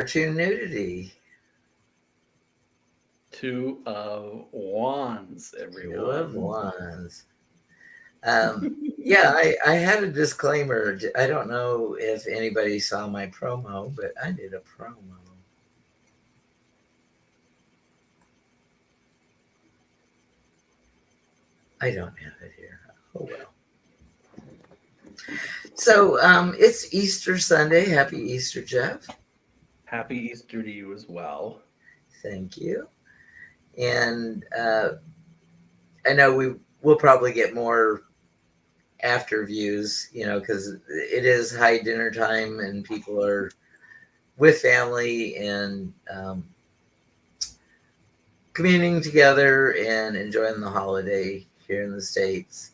cartoon nudity. Two of Wands, Two everyone. of Wands. Yeah, I had a disclaimer. I don't know if anybody saw my promo, but I did a promo. I don't have it here. Oh well. So it's Easter Sunday. Happy Easter, Jeff. Happy Easter to you as well. Thank you. And I know we'll probably get more after views, because it is high dinner time and people are with family and communing together and enjoying the holiday here in the States.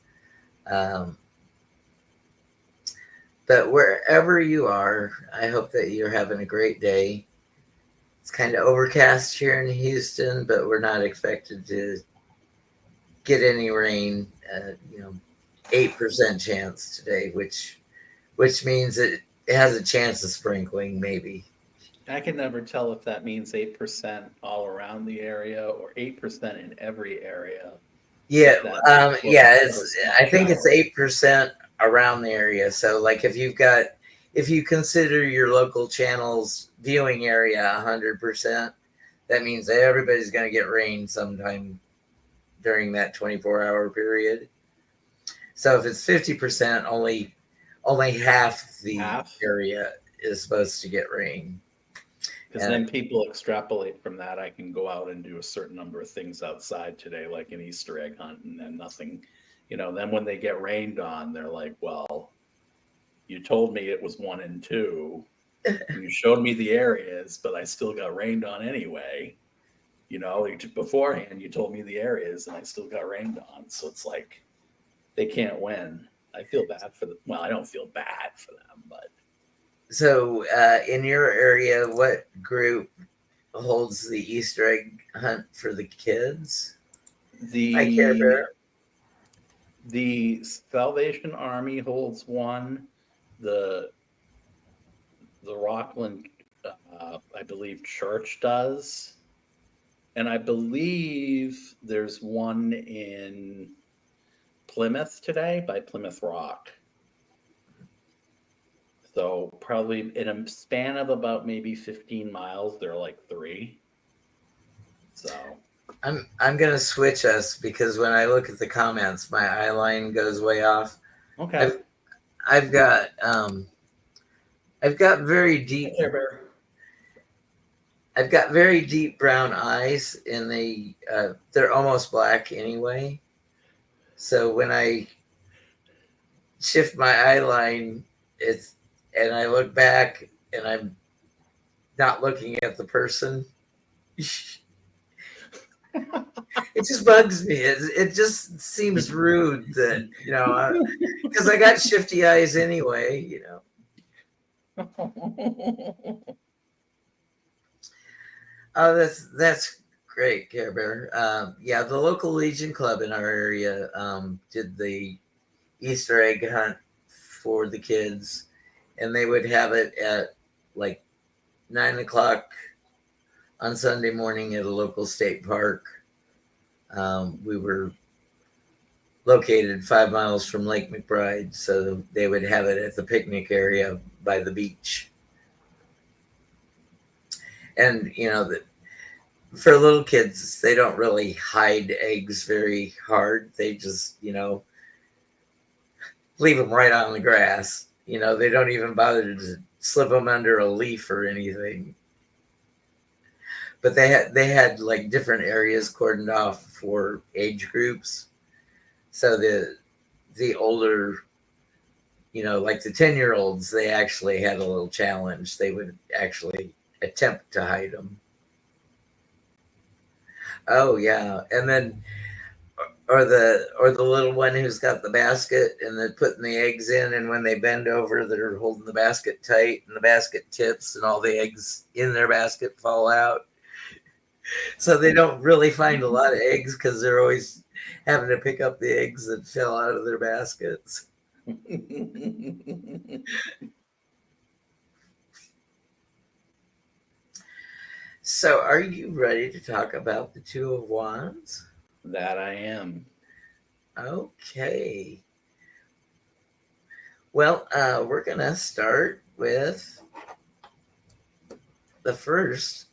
But wherever you are, I hope that you're having a great day. It's kind of overcast here in Houston, but we're not expected to get any rain. 8% chance today, which means it has a chance of sprinkling, maybe. I can never tell if that means 8% all around the area or 8% in every area. Yeah, I think it's 8% around the area. So, like, if you consider your local channel's viewing area 100%, that means that everybody's going to get rain sometime during that 24-hour period. So, if it's 50%, only half the area is supposed to get rain. Because then people extrapolate from that. I can go out and do a certain number of things outside today, like an Easter egg hunt, and then nothing. Then when they get rained on, they're like, well, you told me it was 1 and 2. You showed me the areas, but I still got rained on anyway. Beforehand, you told me the areas, and I still got rained on. So it's like they can't win. I feel bad for them. Well, I don't feel bad for them, but. So, in your area, what group holds the Easter egg hunt for the kids? The Salvation Army holds one. The Rockland, I believe, church does, and I believe there's one in Plymouth today by Plymouth Rock. So probably in a span of about maybe 15 miles, there are like 3. So I'm gonna switch us because when I look at the comments, my eye line goes way off. Okay. I've got very deep. I've got very deep brown eyes, and they're almost black anyway. So when I shift my eye line, and I look back, and I'm not looking at the person. It just bugs me. It just seems rude that, because I got shifty eyes anyway, Oh, that's great, Care Bear. Yeah, the local Legion Club in our area did the Easter egg hunt for the kids, and they would have it at like 9:00 on Sunday morning at a local state park. We were located 5 miles from Lake McBride, so they would have it at the picnic area by the beach. And for little kids, they don't really hide eggs very hard. They just leave them right on the grass. They don't even bother to slip them under a leaf or anything. But they had like different areas cordoned off for age groups. So the older, like the 10-year-olds, they actually had a little challenge. They would actually attempt to hide them. Oh yeah, and then or the little one who's got the basket and they're putting the eggs in, and when they bend over, they're holding the basket tight, and the basket tips, and all the eggs in their basket fall out. So they don't really find a lot of eggs because they're always having to pick up the eggs that fell out of their baskets. So, are you ready to talk about the Two of Wands? That I am. Okay. Well, we're going to start with the first.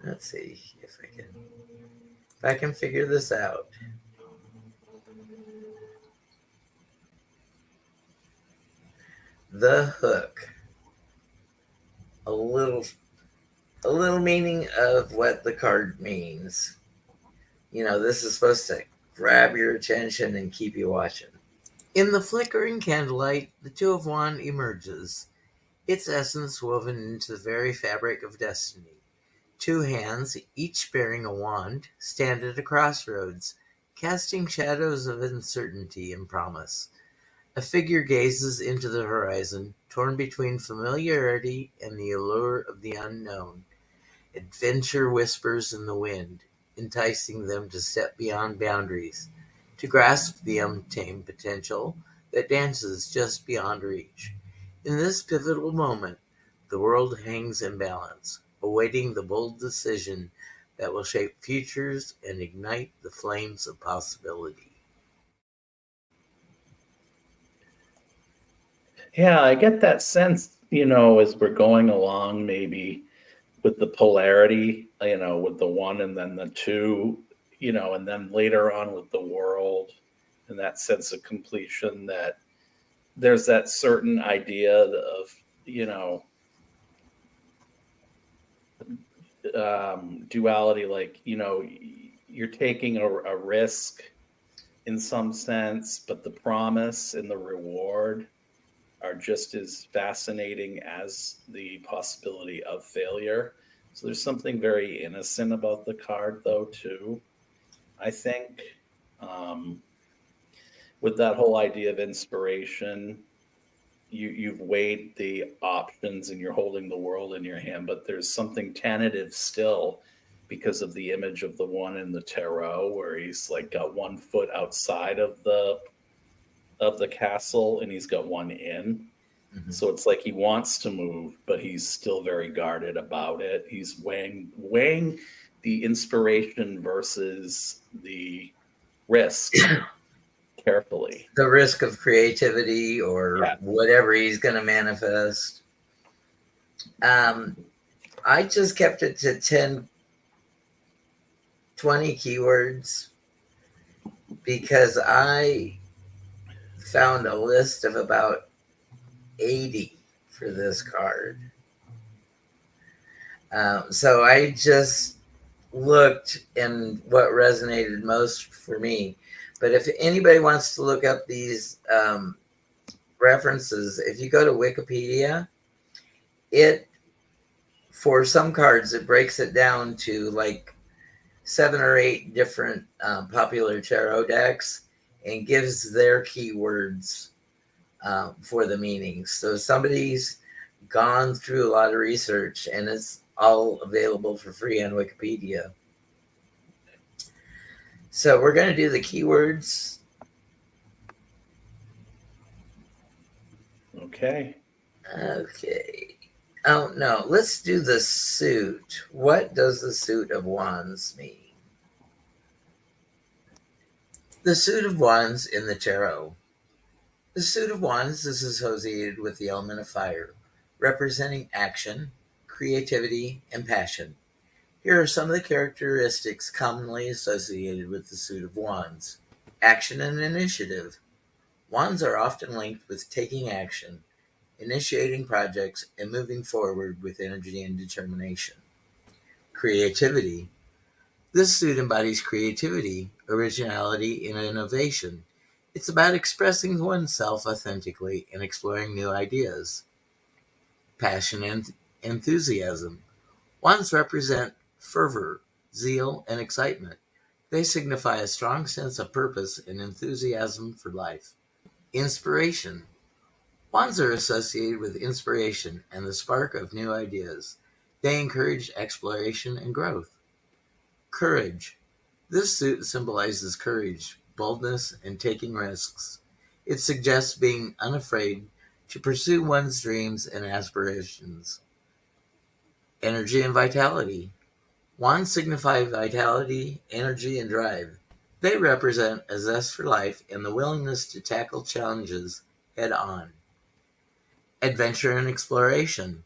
Let's see if I can figure this out. The Hook. A little meaning of what the card means. This is supposed to grab your attention and keep you watching. In the flickering candlelight, the Two of Wands emerges, its essence woven into the very fabric of destiny. Two hands, each bearing a wand, stand at a crossroads, casting shadows of uncertainty and promise. A figure gazes into the horizon, torn between familiarity and the allure of the unknown. Adventure whispers in the wind, enticing them to step beyond boundaries, to grasp the untamed potential that dances just beyond reach. In this pivotal moment, the world hangs in balance, awaiting the bold decision that will shape futures and ignite the flames of possibility. Yeah, I get that sense, as we're going along, maybe with the polarity, with the one and then the two, and then later on with the world and that sense of completion, that there's that certain idea of, duality, like, you're taking a risk in some sense, but the promise and the reward are just as fascinating as the possibility of failure. So there's something very innocent about the card, though, too, I think. Um, with that whole idea of inspiration, you've weighed the options and you're holding the world in your hand, but there's something tentative still because of the image of the one in the tarot where he's like got one foot outside of the castle and he's got one in. Mm-hmm. So it's like he wants to move, but he's still very guarded about it. He's weighing the inspiration versus the risk carefully. The risk of creativity or Yeah. whatever he's going to manifest. I just kept it to 10, 20 keywords because I found a list of about 80 for this card. So I just looked and what resonated most for me. But if anybody wants to look up these references, if you go to Wikipedia, for some cards, it breaks it down to like 7 or 8 different popular tarot decks and gives their keywords for the meanings. So somebody's gone through a lot of research and it's all available for free on Wikipedia. So we're going to do the keywords. Okay. Oh, no. Let's do the suit. What does the suit of wands mean? The suit of wands in the tarot. The suit of wands is associated with the element of fire, representing action, creativity, and passion. Here are some of the characteristics commonly associated with the suit of wands. Action and initiative. Wands are often linked with taking action, initiating projects, and moving forward with energy and determination. Creativity. This suit embodies creativity, originality, and innovation. It's about expressing oneself authentically and exploring new ideas. Passion and enthusiasm. Wands represent fervor, zeal, and excitement. They signify a strong sense of purpose and enthusiasm for life. Inspiration. Wands are associated with inspiration and the spark of new ideas. They encourage exploration and growth. Courage. This suit symbolizes courage, boldness, and taking risks. It suggests being unafraid to pursue one's dreams and aspirations. Energy and vitality. Wands signify vitality, energy, and drive. They represent a zest for life and the willingness to tackle challenges head on. Adventure and exploration.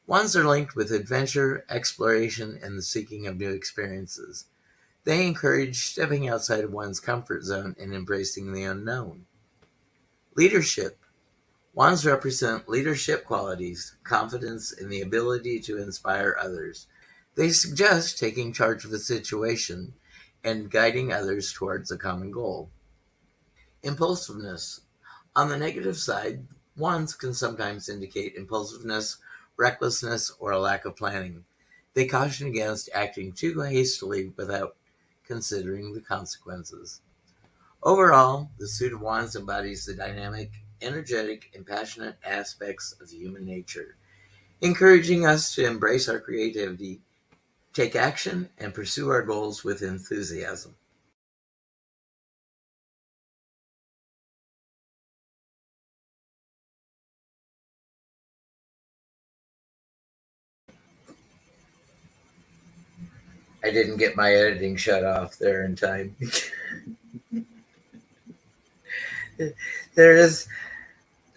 Wands are linked with adventure, exploration, and the seeking of new experiences. They encourage stepping outside of one's comfort zone and embracing the unknown. Leadership. Wands represent leadership qualities, confidence, and the ability to inspire others. They suggest taking charge of a situation and guiding others towards a common goal. Impulsiveness. On the negative side, wands can sometimes indicate impulsiveness, recklessness, or a lack of planning. They caution against acting too hastily without considering the consequences. Overall, the suit of wands embodies the dynamic, energetic, and passionate aspects of human nature, encouraging us to embrace our creativity, take action, and pursue our goals with enthusiasm. I didn't get my editing shut off there in time. there is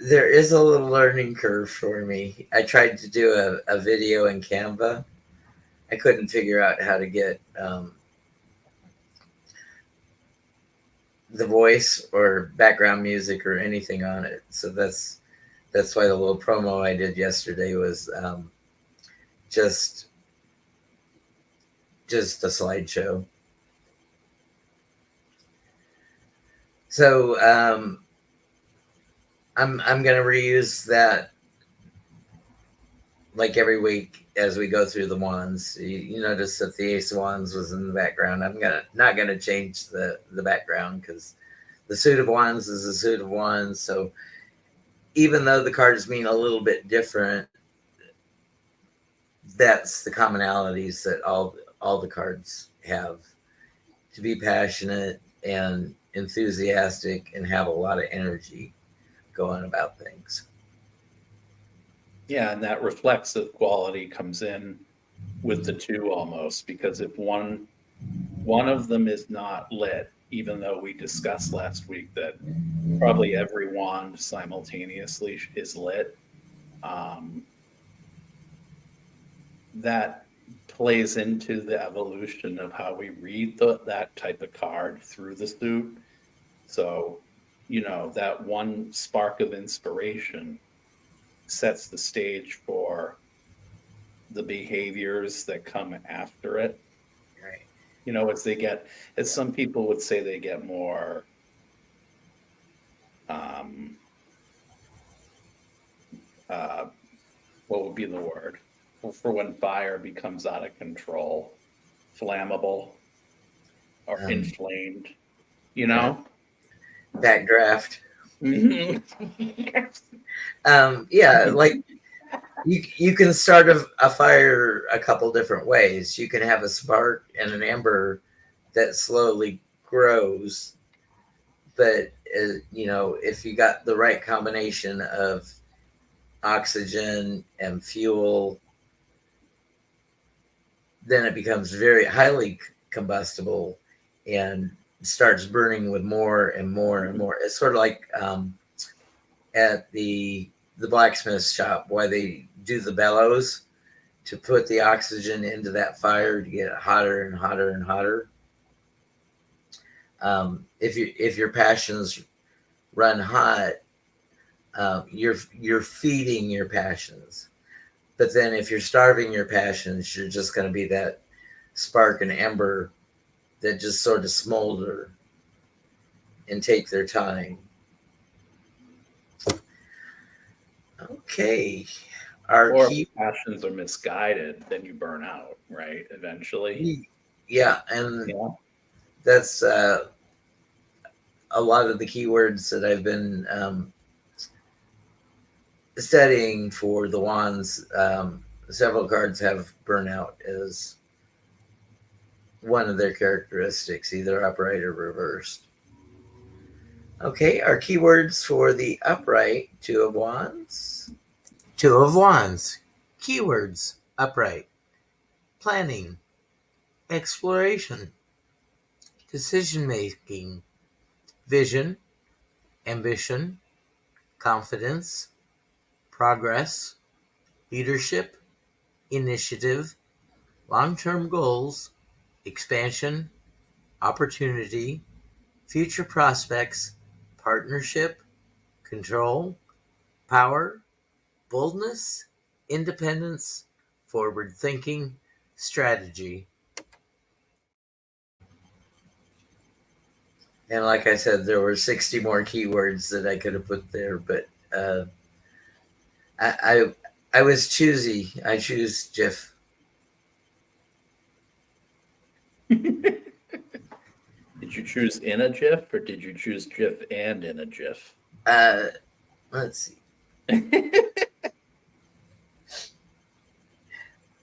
there is a little learning curve for me. I tried to do a video in Canva. I couldn't figure out how to get the voice or background music or anything on it. So that's why the little promo I did yesterday was just a slideshow. So I'm gonna reuse that like every week as we go through the wands. You notice that the Ace of Wands was in the background. I'm not gonna change the background because the suit of wands is a suit of wands. So even though the cards mean a little bit different, that's the commonalities that all the cards have: to be passionate and enthusiastic and have a lot of energy going about things. Yeah, and that reflexive quality comes in with the two almost, because if one of them is not lit, even though we discussed last week that probably every wand simultaneously is lit, that plays into the evolution of how we read that type of card through the suit. So, that one spark of inspiration sets the stage for the behaviors that come after it. Right. As some people would say, they get more, what would be the word for when fire becomes out of control, flammable or inflamed, Backdraft. Mm-hmm. Yeah, like you can start a fire a couple different ways. You can have a spark and an ember that slowly grows, but if you got the right combination of oxygen and fuel, then it becomes very highly combustible and starts burning with more and more and more. It's sort of like at the blacksmith shop, why they do the bellows to put the oxygen into that fire to get it hotter and hotter and hotter. If your passions run hot, you're feeding your passions. But then if you're starving your passions, you're just going to be that spark and ember that just sort of smolder and take their time. Okay. Or if passions are misguided, then you burn out, right? Eventually. Yeah, and that's a lot of the keywords that I've been studying for the wands. Several cards have burnout as one of their characteristics, either upright or reversed. Okay, our keywords for the upright: Two of Wands. Two of Wands. Keywords: upright, planning, exploration, decision making, vision, ambition, confidence, progress, leadership, initiative, long term goals, expansion, opportunity, future prospects, partnership, control, power, boldness, independence, forward thinking, strategy. And like I said, there were 60 more keywords that I could have put there, but I, I was choosy. I choose GIF. Did you choose in a GIF or did you choose GIF and in a GIF? Let's see.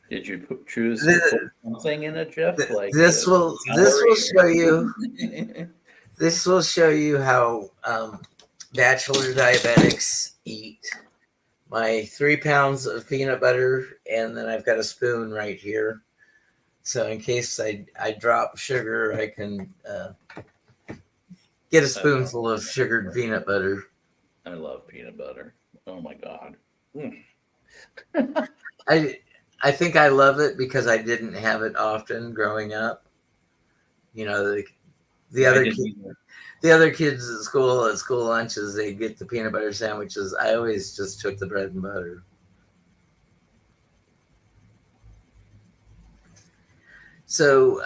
Did you choose to put something in a GIF? Like this will show you. This will show you how bachelor diabetics eat. My 3 pounds of peanut butter, and then I've got a spoon right here. So in case I drop sugar, I can get a spoonful of sugared peanut butter. I love peanut butter. Oh my God. Mm. I think I love it because I didn't have it often growing up. You know, the other kids at school lunches, they get the peanut butter sandwiches. I always just took the bread and butter. So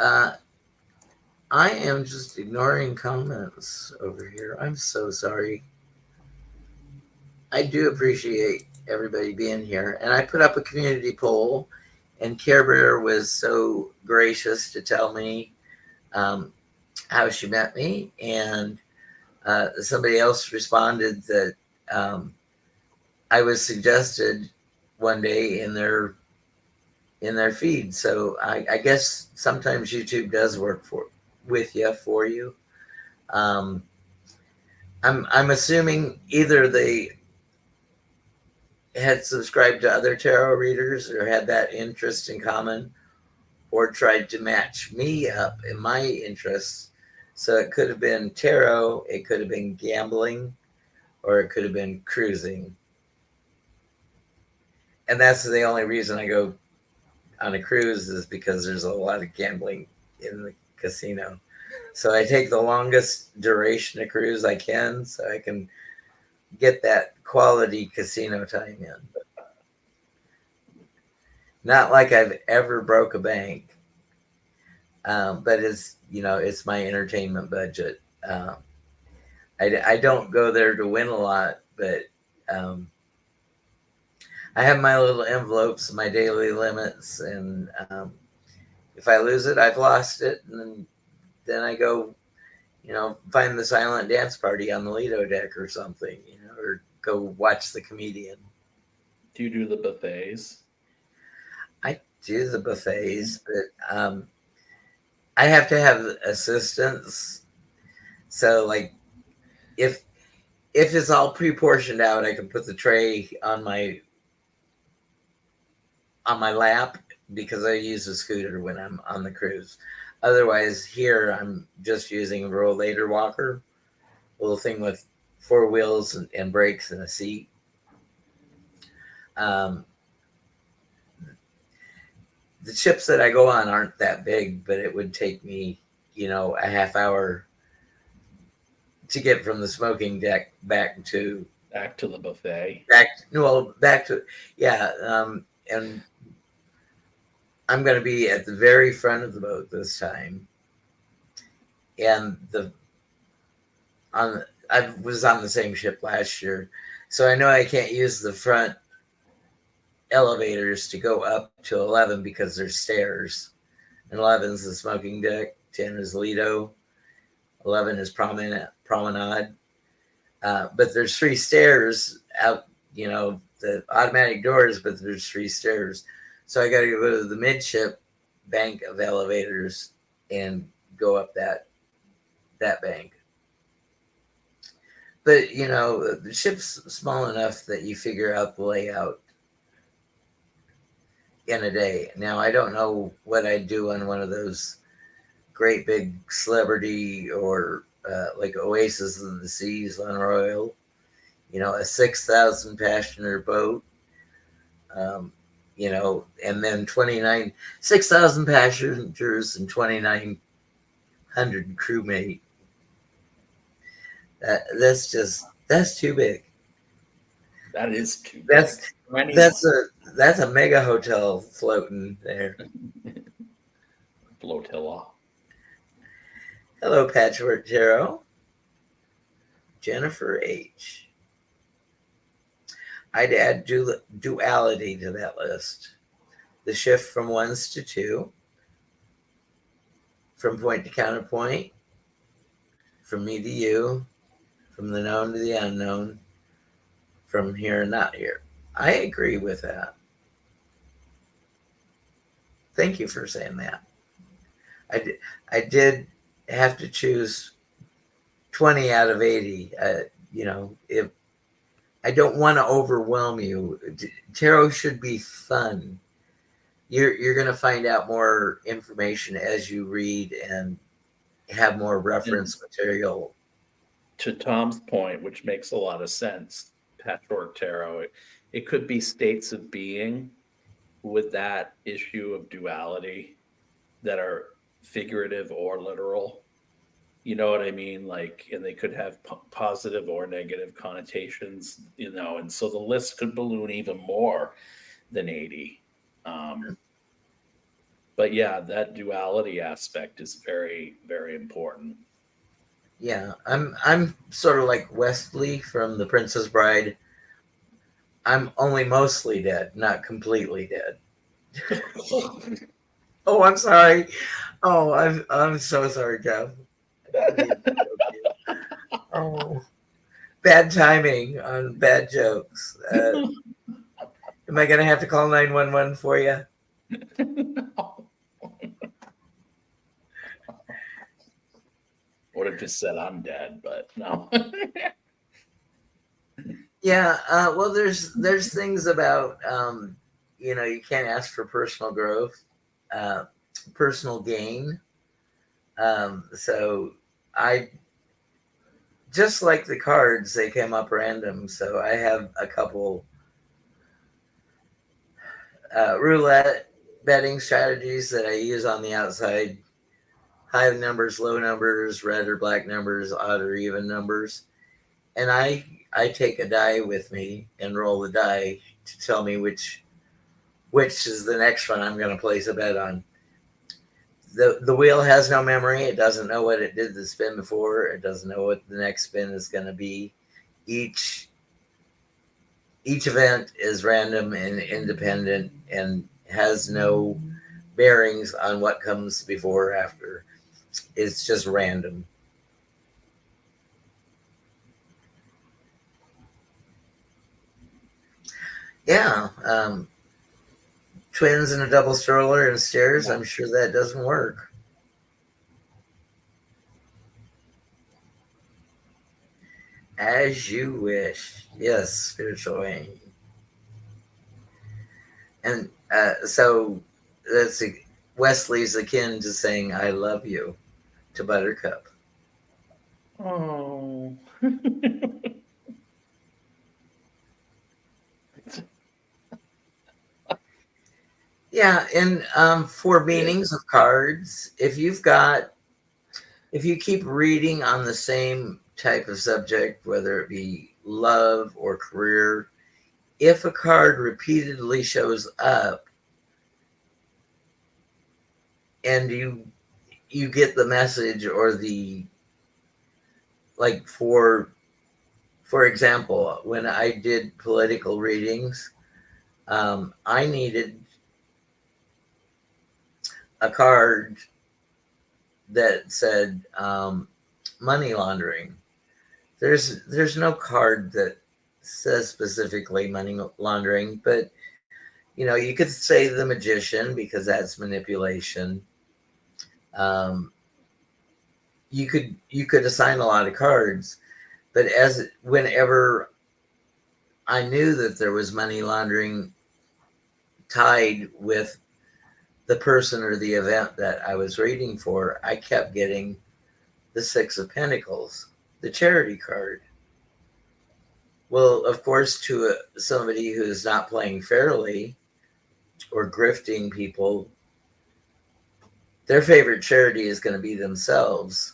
I am just ignoring comments over here. I'm so sorry. I do appreciate everybody being here. And I put up a community poll, and Care Bear was so gracious to tell me how she met me. And somebody else responded that I was suggested one day in their feed. So I guess sometimes YouTube does work with you. I'm assuming either they had subscribed to other tarot readers or had that interest in common, or tried to match me up in my interests. So it could have been tarot, it could have been gambling, or it could have been cruising. And that's the only reason I go on a cruise, is because there's a lot of gambling in the casino. So I take the longest duration of cruise I can, so I can get that quality casino time in. Not like I've ever broke a bank, but it's my entertainment budget. I don't go there to win a lot, but I have my little envelopes, my daily limits, and if I lose it, I've lost it, and then I go, find the silent dance party on the Lido deck or something, or go watch the comedian. Do you do the buffets? I do the buffets, but I have to have assistants. So, like, if it's all pre-portioned out, I can put the tray on my lap because I use a scooter when I'm on the cruise. Otherwise, here I'm just using a rollator walker, a little thing with 4 wheels and brakes and a seat. The ships that I go on aren't that big, but it would take me, a half hour to get from the smoking deck back to the buffet. And I'm going to be at the very front of the boat this time. And I was on the same ship last year, so I know I can't use the front elevators to go up to 11 because there's stairs. And 11 is the smoking deck, 10 is Lido, 11 is promenade. But there's 3 stairs out, the automatic doors, but there's 3 stairs. So I got to go to the midship bank of elevators and go up that bank. But, the ship's small enough that you figure out the layout. in a day. Now, I don't know what I'd do on one of those great big celebrity or like Oasis of the Seas on Royal, a 6,000 passenger boat, um, and then 6,000 passengers and 2,900 crewmate. That's too big. That is too big. That's that's a mega hotel floating there. Flotilla. Hello, Patchwork Tarot. Jennifer H. I'd add duality to that list. The shift from ones to two, from point to counterpoint, from me to you, from the known to the unknown, from here and not here. I agree with that. Thank you for saying that. I did have to choose 20 out of 80. If I don't want to overwhelm you, tarot should be fun. You're going to find out more information as you read and have more reference material. To Tom's point, which makes a lot of sense, Patchwork Tarot, it could be states of being with that issue of duality that are figurative or literal. You know what I mean? Like, and they could have positive or negative connotations, and so the list could balloon even more than 80. But yeah, that duality aspect is very, very important. Yeah, I'm sort of like Wesley from The Princess Bride. I'm only mostly dead, not completely dead. Oh, I'm sorry. Oh, I'm so sorry, Jeff. Oh, bad timing on bad jokes. Am I gonna have to call 911 for you? Would have just said I'm dead, but no. Yeah. Well, there's things about you can't ask for personal growth, personal gain. So I just like the cards, they came up random. So I have a couple roulette betting strategies that I use on the outside. High numbers, low numbers, red or black numbers, odd or even numbers. And I take a die with me and roll the die to tell me which is the next one I'm going to place a bet on. The wheel has no memory. It doesn't know what it did the spin before. It doesn't know what the next spin is going to be. Each event is random and independent and has no bearings on what comes before or after. It's just random. Yeah. Twins and a double stroller and stairs. I'm sure that doesn't work. As you wish. Yes, spiritual aim. And so that's Wesley's akin to saying "I love you" to Buttercup. Oh. Yeah, and for meanings of cards, if you keep reading on the same type of subject, whether it be love or career, if a card repeatedly shows up and you get the message or the, like, for example, when I did political readings, I needed a card that said money laundering. There's no card that says specifically money laundering, but you could say the magician because that's manipulation. You could assign a lot of cards, but whenever I knew that there was money laundering tied with the person or the event that I was reading for, I kept getting the Six of Pentacles, the charity card. Well, of course, to somebody who's not playing fairly or grifting people, their favorite charity is going to be themselves.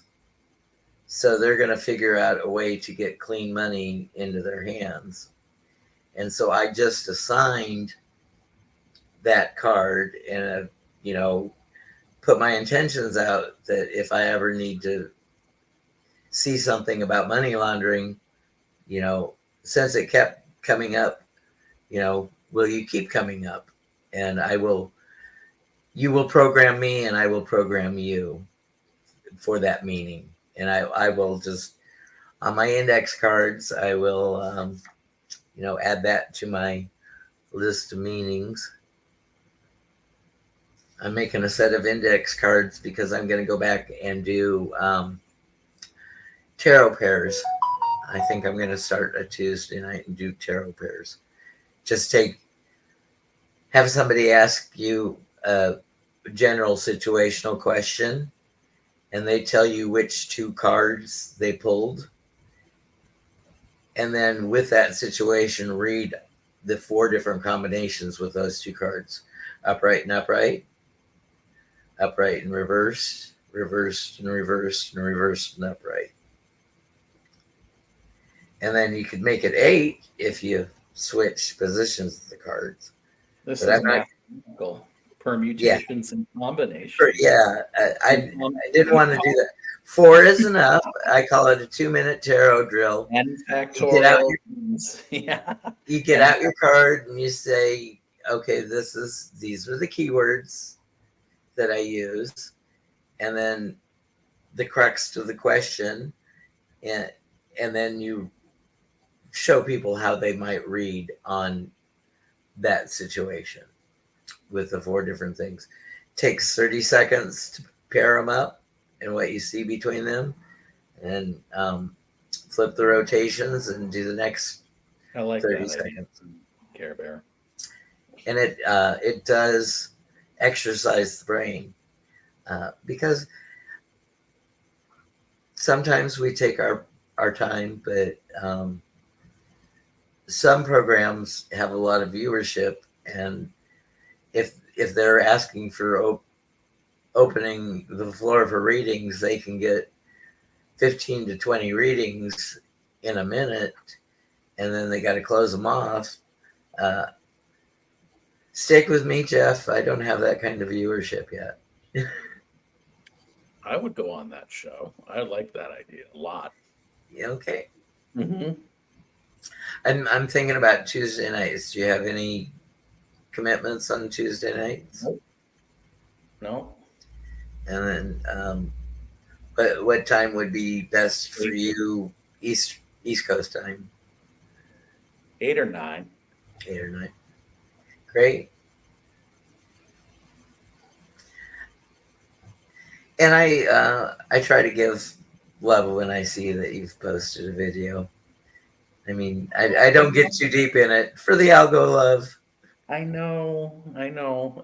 So they're going to figure out a way to get clean money into their hands. And so I just assigned that card and, put my intentions out that if I ever need to see something about money laundering, since it kept coming up, will you keep coming up? And you will program me and I will program you for that meaning. And I will just, on my index cards, I will, add that to my list of meanings. I'm making a set of index cards because I'm going to go back and do tarot pairs. I think I'm going to start a Tuesday night and do tarot pairs. Just have somebody ask you a general situational question, and they tell you which two cards they pulled. And then with that situation, read the 4 different combinations with those 2 cards: upright and upright, upright and reversed, reversed and reversed, and reversed and upright. And then you could make it 8 if you switch positions of the cards. This is mathematical permutations and combinations. Yeah, I didn't want to do that. 4 is enough. I call it a 2-minute tarot drill. And you get out your, your card and you say, okay, these are the keywords that I use, and then the crux to the question, and then you show people how they might read on that situation with the 4 different things. Takes 30 seconds to pair them up and what you see between them, and flip the rotations and do the next 30 seconds. Care Bear. And it does exercise the brain, because sometimes we take our time, but some programs have a lot of viewership, and if they're asking for opening the floor for readings, they can get 15 to 20 readings in a minute, and then they got to close them off. Stick with me, Jeff. I don't have that kind of viewership yet. I would go on that show. I like that idea a lot. Okay. Mm-hmm. I'm thinking about Tuesday nights. Do you have any commitments on Tuesday nights? Nope. No. And then, what time would be best for you? East Coast time. 8 or 9. 8 or 9. Great. And I try to give love when I see that you've posted a video. I mean, I don't get too deep in it for the algo love. I know,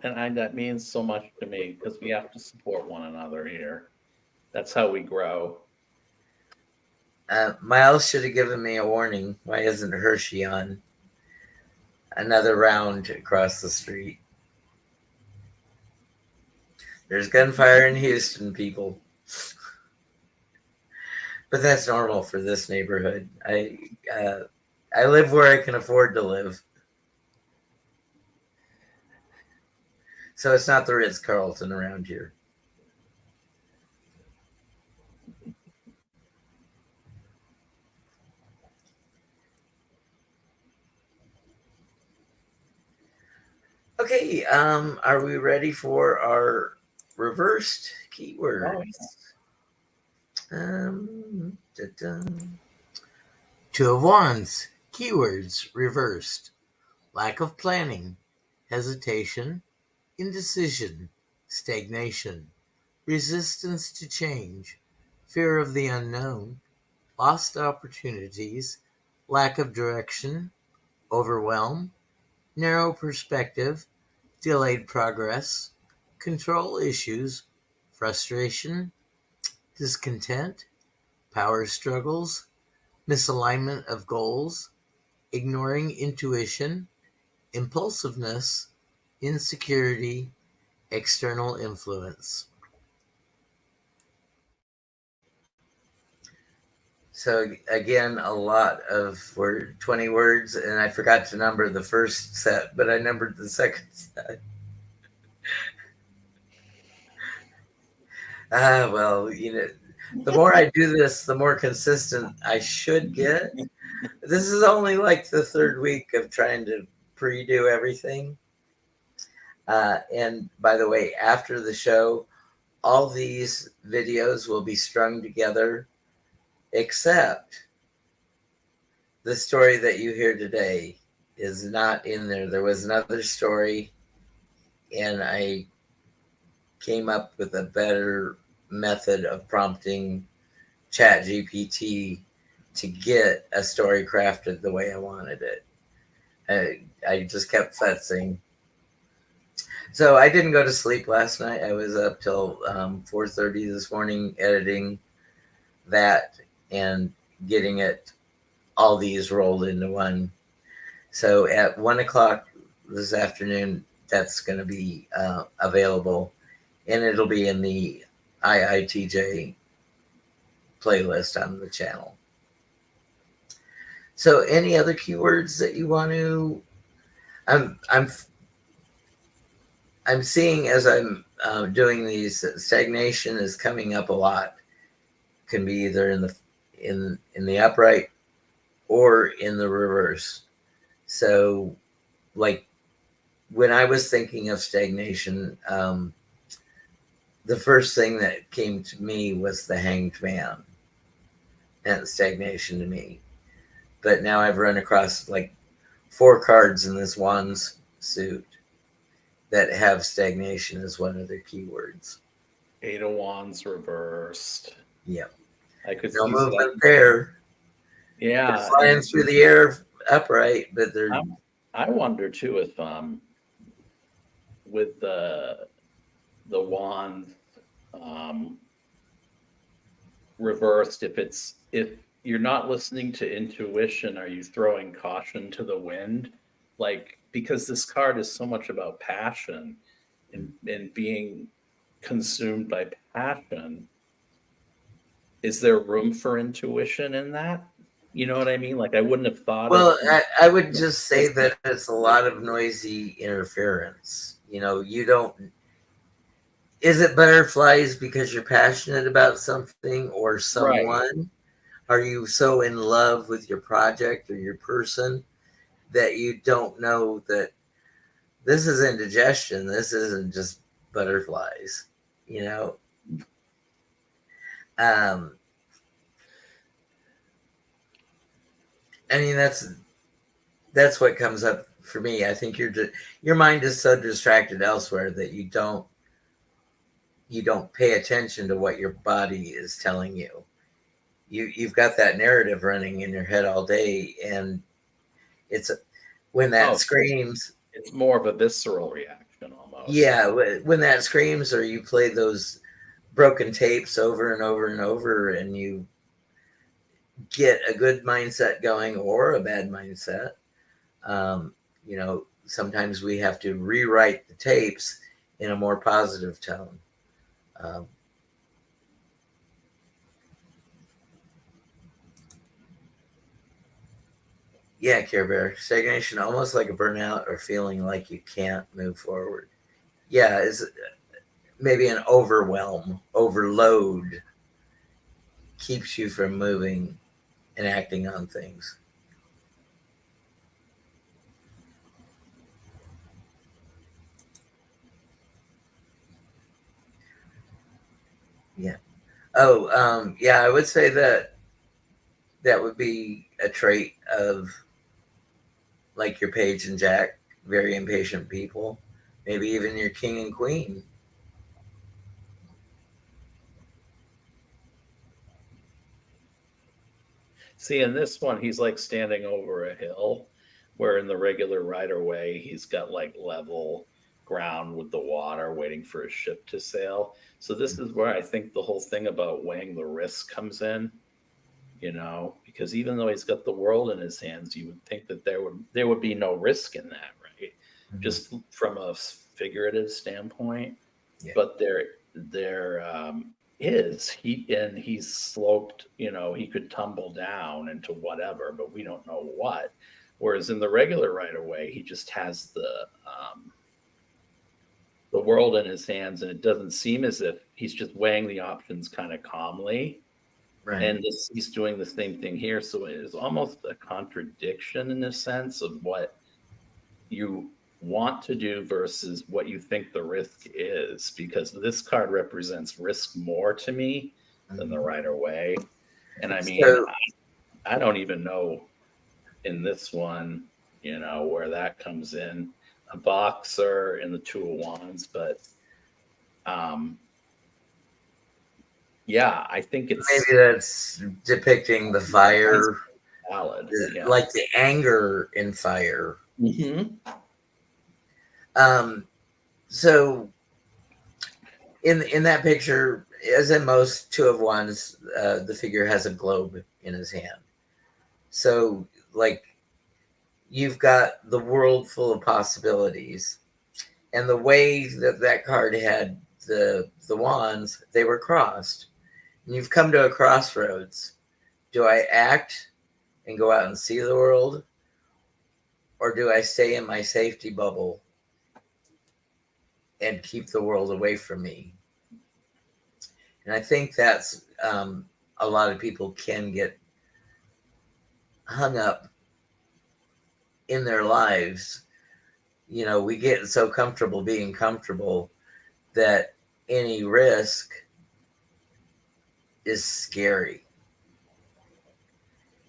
and that means so much to me because we have to support one another here. That's how we grow. Miles should have given me a warning. Why isn't Hershe on another round across the street? There's gunfire in Houston, people. But that's normal for this neighborhood. I live where I can afford to live. So it's not the Ritz-Carlton around here. Okay, are we ready for our reversed keywords? Two of Wands, keywords reversed: lack of planning, hesitation, indecision, stagnation, resistance to change, fear of the unknown, lost opportunities, lack of direction, overwhelm, narrow perspective, delayed progress, control issues, frustration, discontent, power struggles, misalignment of goals, ignoring intuition, impulsiveness, insecurity, external influence. So again, a lot of 20 words, and I forgot to number the first set, but I numbered the second set. Well, the more I do this, the more consistent I should get. This is only like the third week of trying to pre-do everything. And by the way, after the show, all these videos will be strung together, except the story that you hear today is not in there. There was another story, and I came up with a better method of prompting ChatGPT to get a story crafted the way I wanted it. I just kept futzing. So I didn't go to sleep last night. I was up till 4:30 this morning editing that and getting it all these rolled into one. So at 1 o'clock this afternoon, that's going to be available, and it'll be in the IITJ playlist on the channel. So, any other keywords that you want to? I'm seeing as I'm doing these, stagnation is coming up a lot. Can be either in the upright or in the reverse. So, like when I was thinking of stagnation, the first thing that came to me was the Hanged Man and stagnation to me. But now I've run across like 4 cards in this Wands suit that have stagnation as one of their keywords. 8 of Wands reversed. Yeah. I could no see movement that. there. Yeah. They're flying through the air upright, but they're. I wonder too if with the wand reversed, if you're not listening to intuition, are you throwing caution to the wind? Like, because this card is so much about passion and being consumed by passion, is there room for intuition in that? You know what I mean? Like, I wouldn't have thought Well, of. I would just say that it's a lot of noisy interference. You don't. Is it butterflies because you're passionate about something or someone? Right. Are you so in love with your project or your person that you don't know that this is indigestion? This isn't just butterflies, I mean, that's what comes up for me. I think your mind is so distracted elsewhere that you don't pay attention to what your body is telling you. You've got that narrative running in your head all day, and it's when that screams. It's more of a visceral reaction almost. Yeah, when that screams, or you play those broken tapes over and over and over, and you get a good mindset going or a bad mindset. Sometimes we have to rewrite the tapes in a more positive tone. Yeah, Care Bear. Stagnation, almost like a burnout or feeling like you can't move forward. Yeah, is maybe an overload keeps you from moving and acting on things. Yeah. Oh, yeah, I would say that would be a trait of like your Page and Jack, very impatient people, maybe even your King and Queen. See, in this one, he's like standing over a hill, where in the regular Rider Way, he's got like level ground with the water waiting for a ship to sail. So this is where I think the whole thing about weighing the risk comes in, because even though he's got the world in his hands, you would think that there would be no risk in that, right? Mm-hmm. Just from a figurative standpoint. Yeah. But there is he's sloped, he could tumble down into whatever, but we don't know what. Whereas in the regular right of way, he just has the world in his hands, and it doesn't seem as if he's just weighing the options kind of calmly. Right. And he's doing the same thing here. So it is almost a contradiction in a sense of what you want to do versus what you think the risk is, because this card represents risk more to me than the right of way. And I mean, I don't even know in this one, where that comes in. A boxer and the Two of Wands, but yeah, I think it's maybe that's depicting the fire, valid, like the anger in fire. Mm-hmm. So in that picture, as in most Two of Wands, the figure has a globe in his hand. So like, you've got the world full of possibilities, and the way that card had the wands, they were crossed, and you've come to a crossroads. Do I act and go out and see the world, or do I stay in my safety bubble and keep the world away from me? And I think that's a lot of people can get hung up in their lives. We get so comfortable being comfortable that any risk is scary.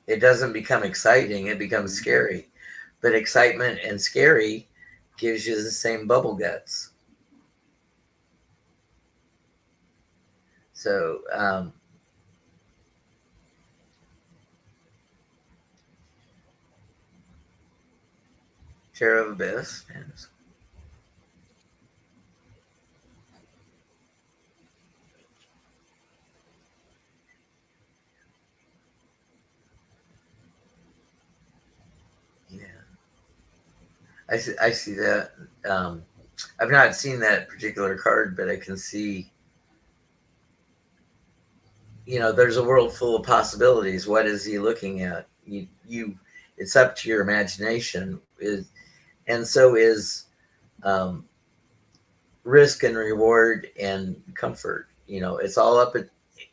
It doesn't become exciting, it becomes scary. But excitement and scary gives you the same bubble guts. So, Chair of Abyss. Yeah, I see that. I've not seen that particular card, but I can see. There's a world full of possibilities. What is he looking at? It's up to your imagination. And so is risk and reward and comfort. It's all up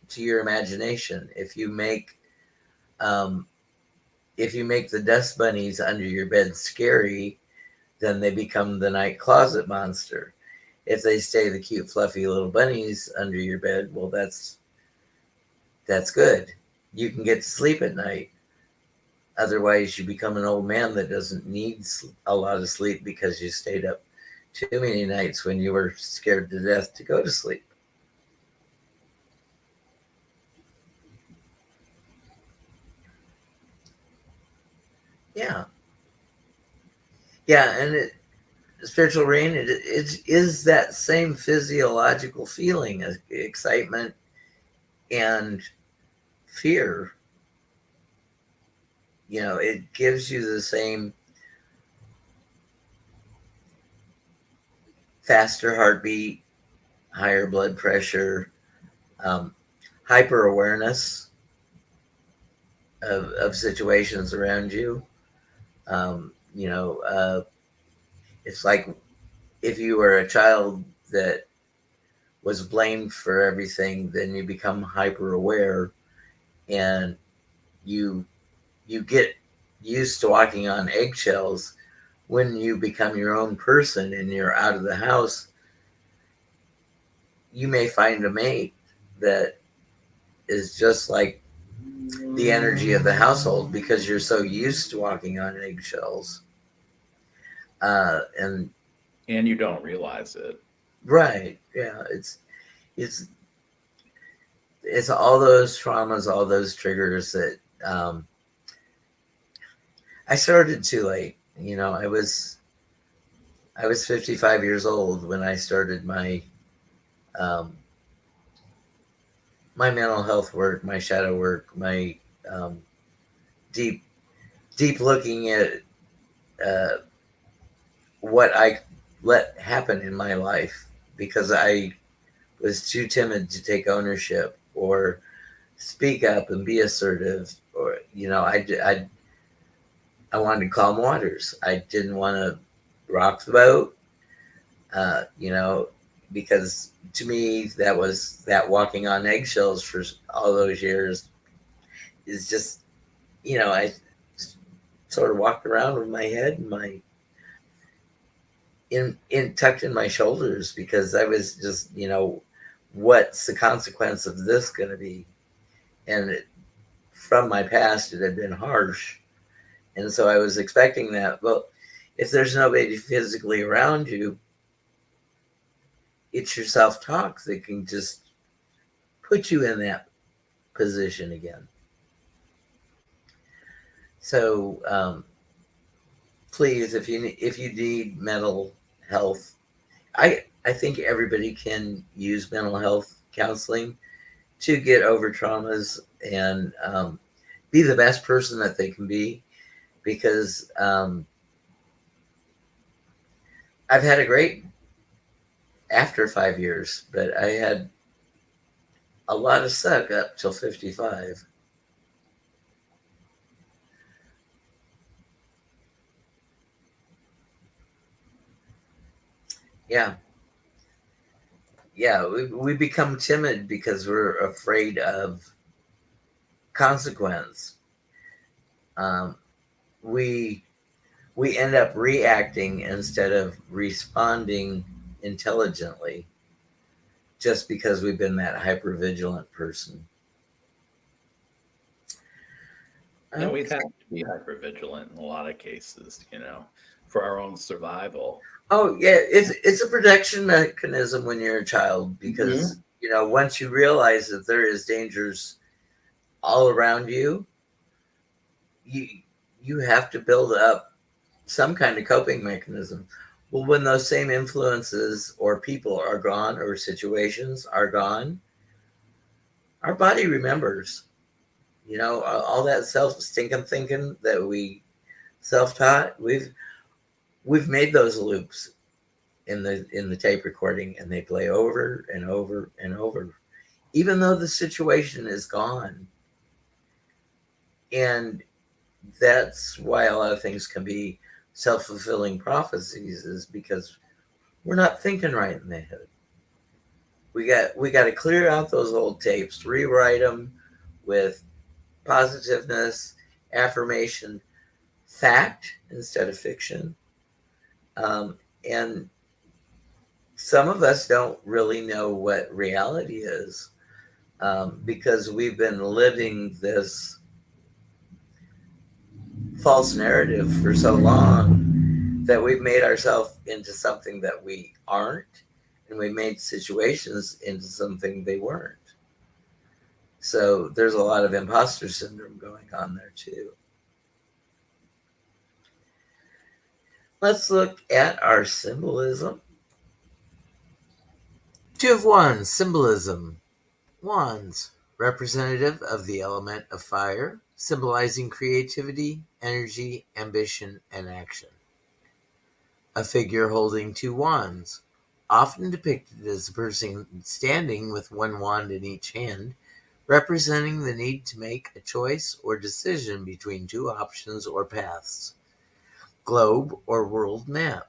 to your imagination. If you make the dust bunnies under your bed scary, then they become the night closet monster. If they stay the cute, fluffy little bunnies under your bed, well, that's good. You can get to sleep at night. Otherwise, you become an old man that doesn't need a lot of sleep because you stayed up too many nights when you were scared to death to go to sleep. Yeah. Yeah, and spiritual rain, it is that same physiological feeling of excitement and fear. It gives you the same faster heartbeat, higher blood pressure, hyper awareness of situations around you. It's like if you were a child that was blamed for everything, then you become hyper aware, and you get used to walking on eggshells. When you become your own person and you're out of the house, you may find a mate that is just like the energy of the household because you're so used to walking on eggshells. And you don't realize it. Right. Yeah. It's all those traumas, all those triggers that I started too late. I was 55 years old when I started um, my mental health work, my shadow work, my um, deep deep looking at uh, what I let happen in my life because I was too timid to take ownership or speak up and be assertive, or I wanted to calm waters. I didn't want to rock the boat, you know, because to me that walking on eggshells for all those years is just, I sort of walked around with my head and my in tucked in my shoulders because I was just, what's the consequence of this going to be? And from my past, it had been harsh. And so I was expecting that. Well, if there's nobody physically around you, it's your self talk that can just put you in that position again. So please, if you need mental health, I think everybody can use mental health counseling to get over traumas and be the best person that they can be. Because I've had a great after 5 years, but I had a lot of suck up till 55. Yeah, yeah, we become timid because we're afraid of consequence. Um, we we end up reacting instead of responding intelligently just because we've been that hyper vigilant person. And Okay. we'd have to be hyper vigilant in a lot of cases, for our own survival. Oh yeah, it's a protection mechanism when you're a child because Mhm. once you realize that there is dangers all around you, you you have to build up some kind of coping mechanism. Well, when those same influences or people are gone or situations are gone, our body remembers. All that self stinking thinking that we self taught, we've made those loops in the tape recording, and they play over and over and over, even though the situation is gone. And that's why a lot of things can be self fulfilling prophecies, is because we're not thinking right in the head. We got to clear out those old tapes, rewrite them with positiveness, affirmation, fact instead of fiction. And some of us don't really know what reality is, because we've been living this false narrative for so long that we've made ourselves into something that we aren't, and we made situations into something they weren't. So there's a lot of imposter syndrome going on there too. Let's look at our symbolism. Two of Wands symbolism. Wands, representative of the element of fire, symbolizing creativity, energy, ambition, and action. A figure holding two wands, often depicted as a person standing with one wand in each hand, representing the need to make a choice or decision between two options or paths. Globe or world map,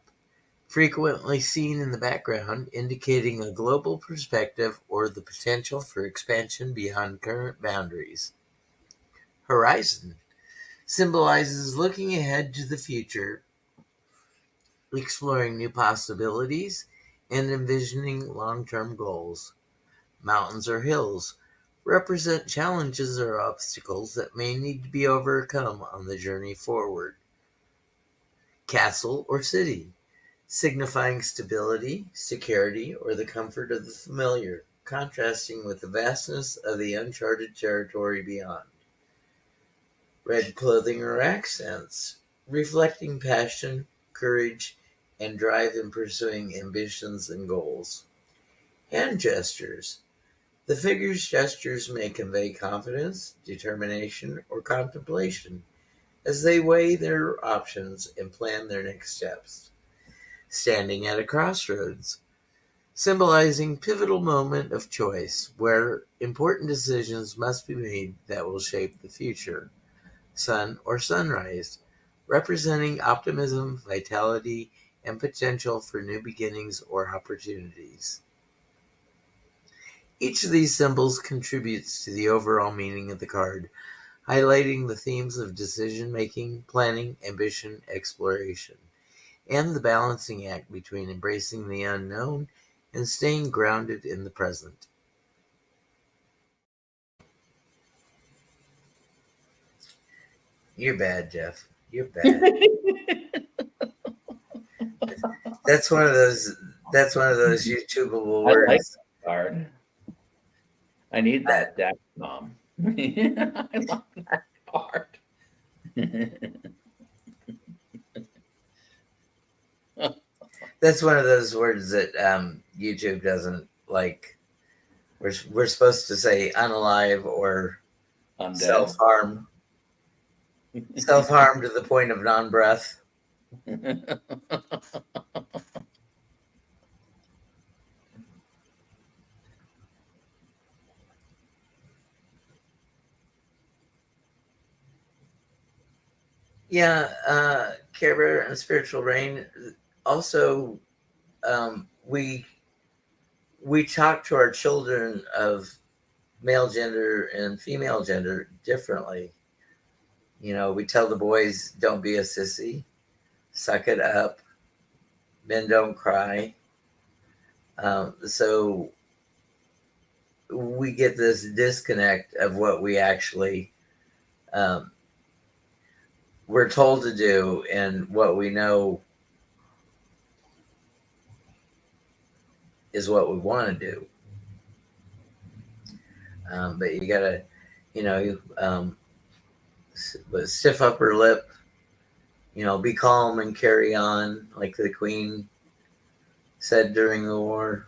frequently seen in the background, indicating a global perspective or the potential for expansion beyond current boundaries. Horizon symbolizes looking ahead to the future, exploring new possibilities, and envisioning long term goals. Mountains or hills represent challenges or obstacles that may need to be overcome on the journey forward. Castle or city, signifying stability, security, or the comfort of the familiar, contrasting with the vastness of the uncharted territory beyond. Red clothing or accents, reflecting passion, courage, and drive in pursuing ambitions and goals. Hand gestures. The figure's gestures may convey confidence, determination, or contemplation as they weigh their options and plan their next steps. Standing at a crossroads, symbolizing pivotal moment of choice where important decisions must be made that will shape the future. Sun or sunrise, representing optimism, vitality, and potential for new beginnings or opportunities. Each of these symbols contributes to the overall meaning of the card, highlighting the themes of decision making, planning, ambition, exploration, and the balancing act between embracing the unknown and staying grounded in the present. You're bad, Jeff. You're bad. That's one of those. That's one of those YouTubeable I like words. that card. I need that deck, Mom. I love that card. That's one of those words that YouTube doesn't like. We're supposed to say unalive or Undead. self-harm. Self-harm to the point of non-breath. Yeah, Care Bear and Spiritual Rain. Also, we talk to our children of male gender and female gender differently. You know, we tell the boys, don't be a sissy, suck it up, men don't cry. So we get this disconnect of what we actually um, we're told to do and what we know is what we want to do. But you gotta, you know, stiff upper lip, you know, be calm and carry on, like the Queen said during the war.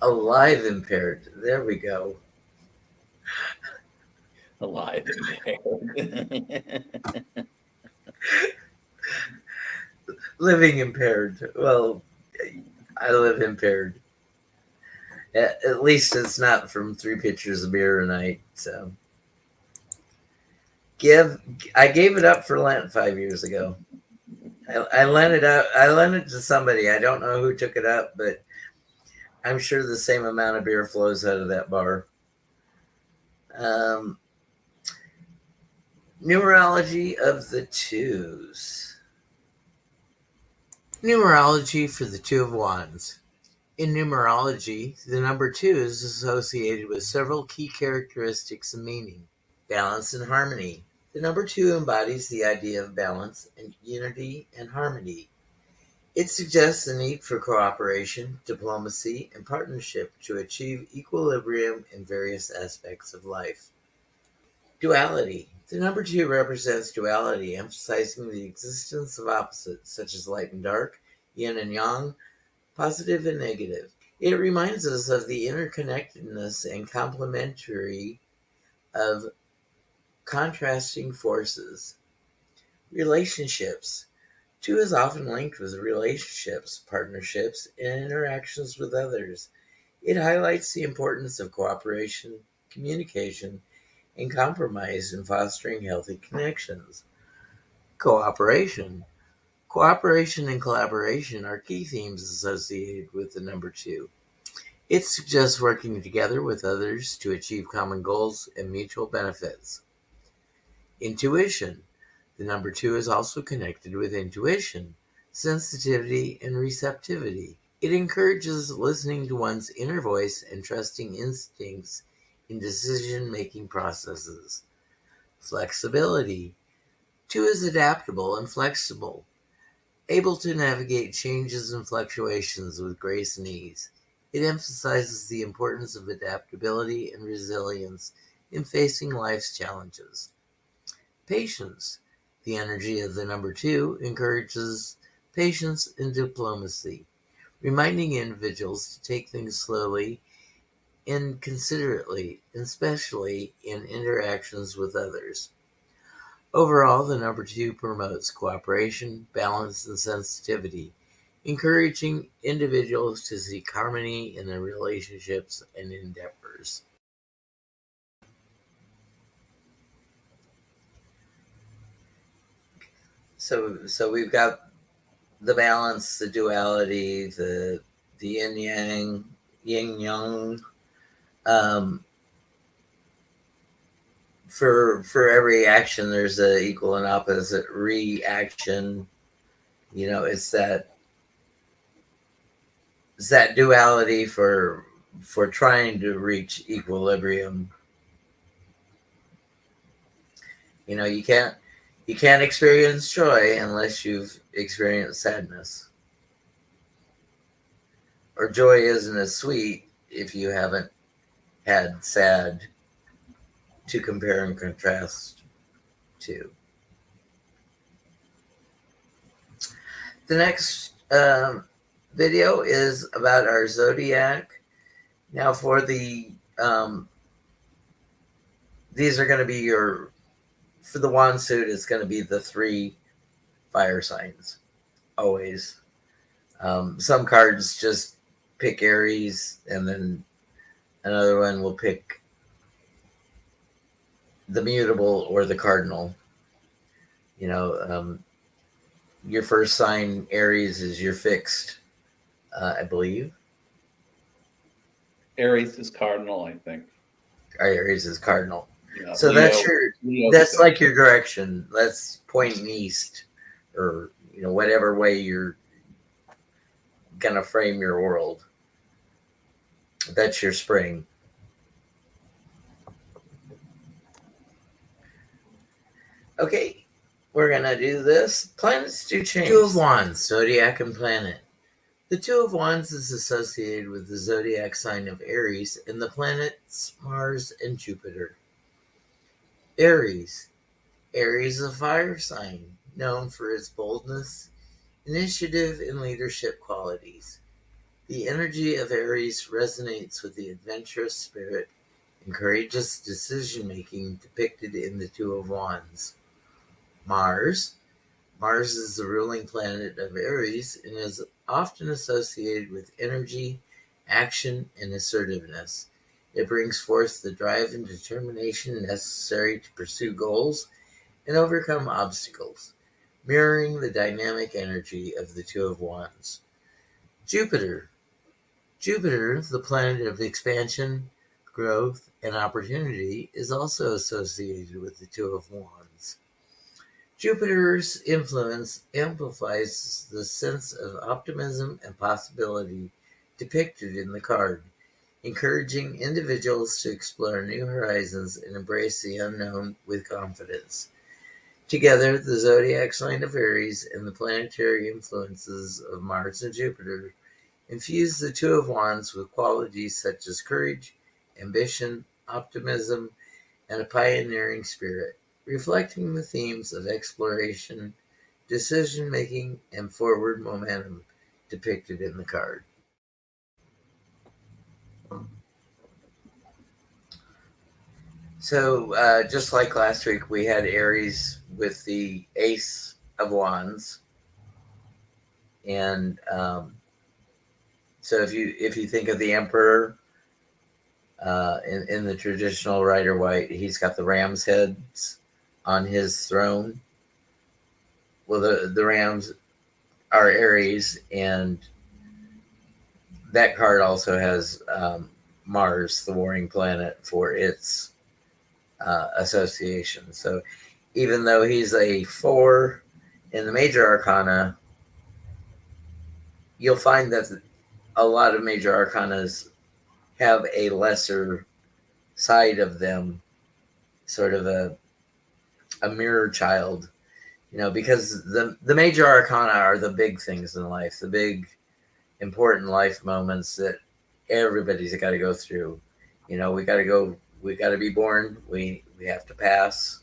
Alive impaired. There we go. Alive impaired. Living impaired. Well, I live impaired. At least it's not from 3 pitchers of beer a night. So I gave it up for Lent 5 years ago. I lent it out. I lent it to somebody. I don't know who took it up, but I'm sure the same amount of beer flows out of that bar. Numerology of the twos. Numerology for the Two of Wands. In numerology, the number 2 is associated with several key characteristics and meaning. Balance and harmony. The number 2 embodies the idea of balance and unity and harmony. It suggests the need for cooperation, diplomacy, and partnership to achieve equilibrium in various aspects of life. Duality. The number 2 represents duality, emphasizing the existence of opposites such as light and dark, yin and yang, positive and negative. It reminds us of the interconnectedness and complementary of contrasting forces. Relationships. 2 is often linked with relationships, partnerships, and interactions with others. It highlights the importance of cooperation, communication, and compromise in fostering healthy connections. Cooperation. Cooperation and collaboration are key themes associated with the number 2. It suggests working together with others to achieve common goals and mutual benefits. Intuition. The number 2 is also connected with intuition, sensitivity, and receptivity. It encourages listening to one's inner voice and trusting instincts in decision-making processes. Flexibility. 2 is adaptable and flexible, able to navigate changes and fluctuations with grace and ease. It emphasizes the importance of adaptability and resilience in facing life's challenges. Patience. The energy of the number 2 encourages patience and diplomacy, reminding individuals to take things slowly and considerately, especially in interactions with others. Overall, the number 2 promotes cooperation, balance, and sensitivity, encouraging individuals to seek harmony in their relationships and endeavors. So we've got the balance, the duality, the yin yang. For every action, there's an equal and opposite reaction. It's that duality for trying to reach equilibrium. You can't experience joy unless you've experienced sadness. Or joy isn't as sweet if you haven't had sad to compare and contrast to. The next video is about our zodiac. Now for the these are going to be for the wand suit, it's going to be the 3 fire signs, always. Some cards just pick Aries, and then another one will pick the mutable or the cardinal. Your first sign, Aries, is your fixed, I believe. Aries is cardinal, I think. Aries is cardinal. Yeah, so Leo, that's like your direction. That's pointing east, or whatever way you're gonna frame your world. That's your spring. Okay, we're gonna do this. Planets do change. 2 of Wands, zodiac and planet. The 2 of Wands is associated with the zodiac sign of Aries and the planets Mars and Jupiter. Aries. Aries is a fire sign, known for its boldness, initiative, and leadership qualities. The energy of Aries resonates with the adventurous spirit and courageous decision-making depicted in the 2 of Wands. Mars. Mars is the ruling planet of Aries and is often associated with energy, action, and assertiveness. It brings forth the drive and determination necessary to pursue goals and overcome obstacles, mirroring the dynamic energy of the 2 of Wands. Jupiter. Jupiter, the planet of expansion, growth, and opportunity, is also associated with the 2 of Wands. Jupiter's influence amplifies the sense of optimism and possibility depicted in the card, encouraging individuals to explore new horizons and embrace the unknown with confidence. Together, the zodiac sign of Aries and the planetary influences of Mars and Jupiter infuse the 2 of Wands with qualities such as courage, ambition, optimism, and a pioneering spirit, reflecting the themes of exploration, decision-making, and forward momentum depicted in the card. So, just like last week, we had Aries with the Ace of Wands, and so if you think of the Emperor in the traditional Rider White, he's got the ram's heads on his throne. Well, the rams are Aries, and that card also has Mars, the warring planet, for its association. So even though he's a 4 in the major arcana, you'll find that a lot of major arcanas have a lesser side of them, sort of a mirror child, because the major arcana are the big things in life, the big important life moments that everybody's got to go through. We got to go we got to be born. We have to pass.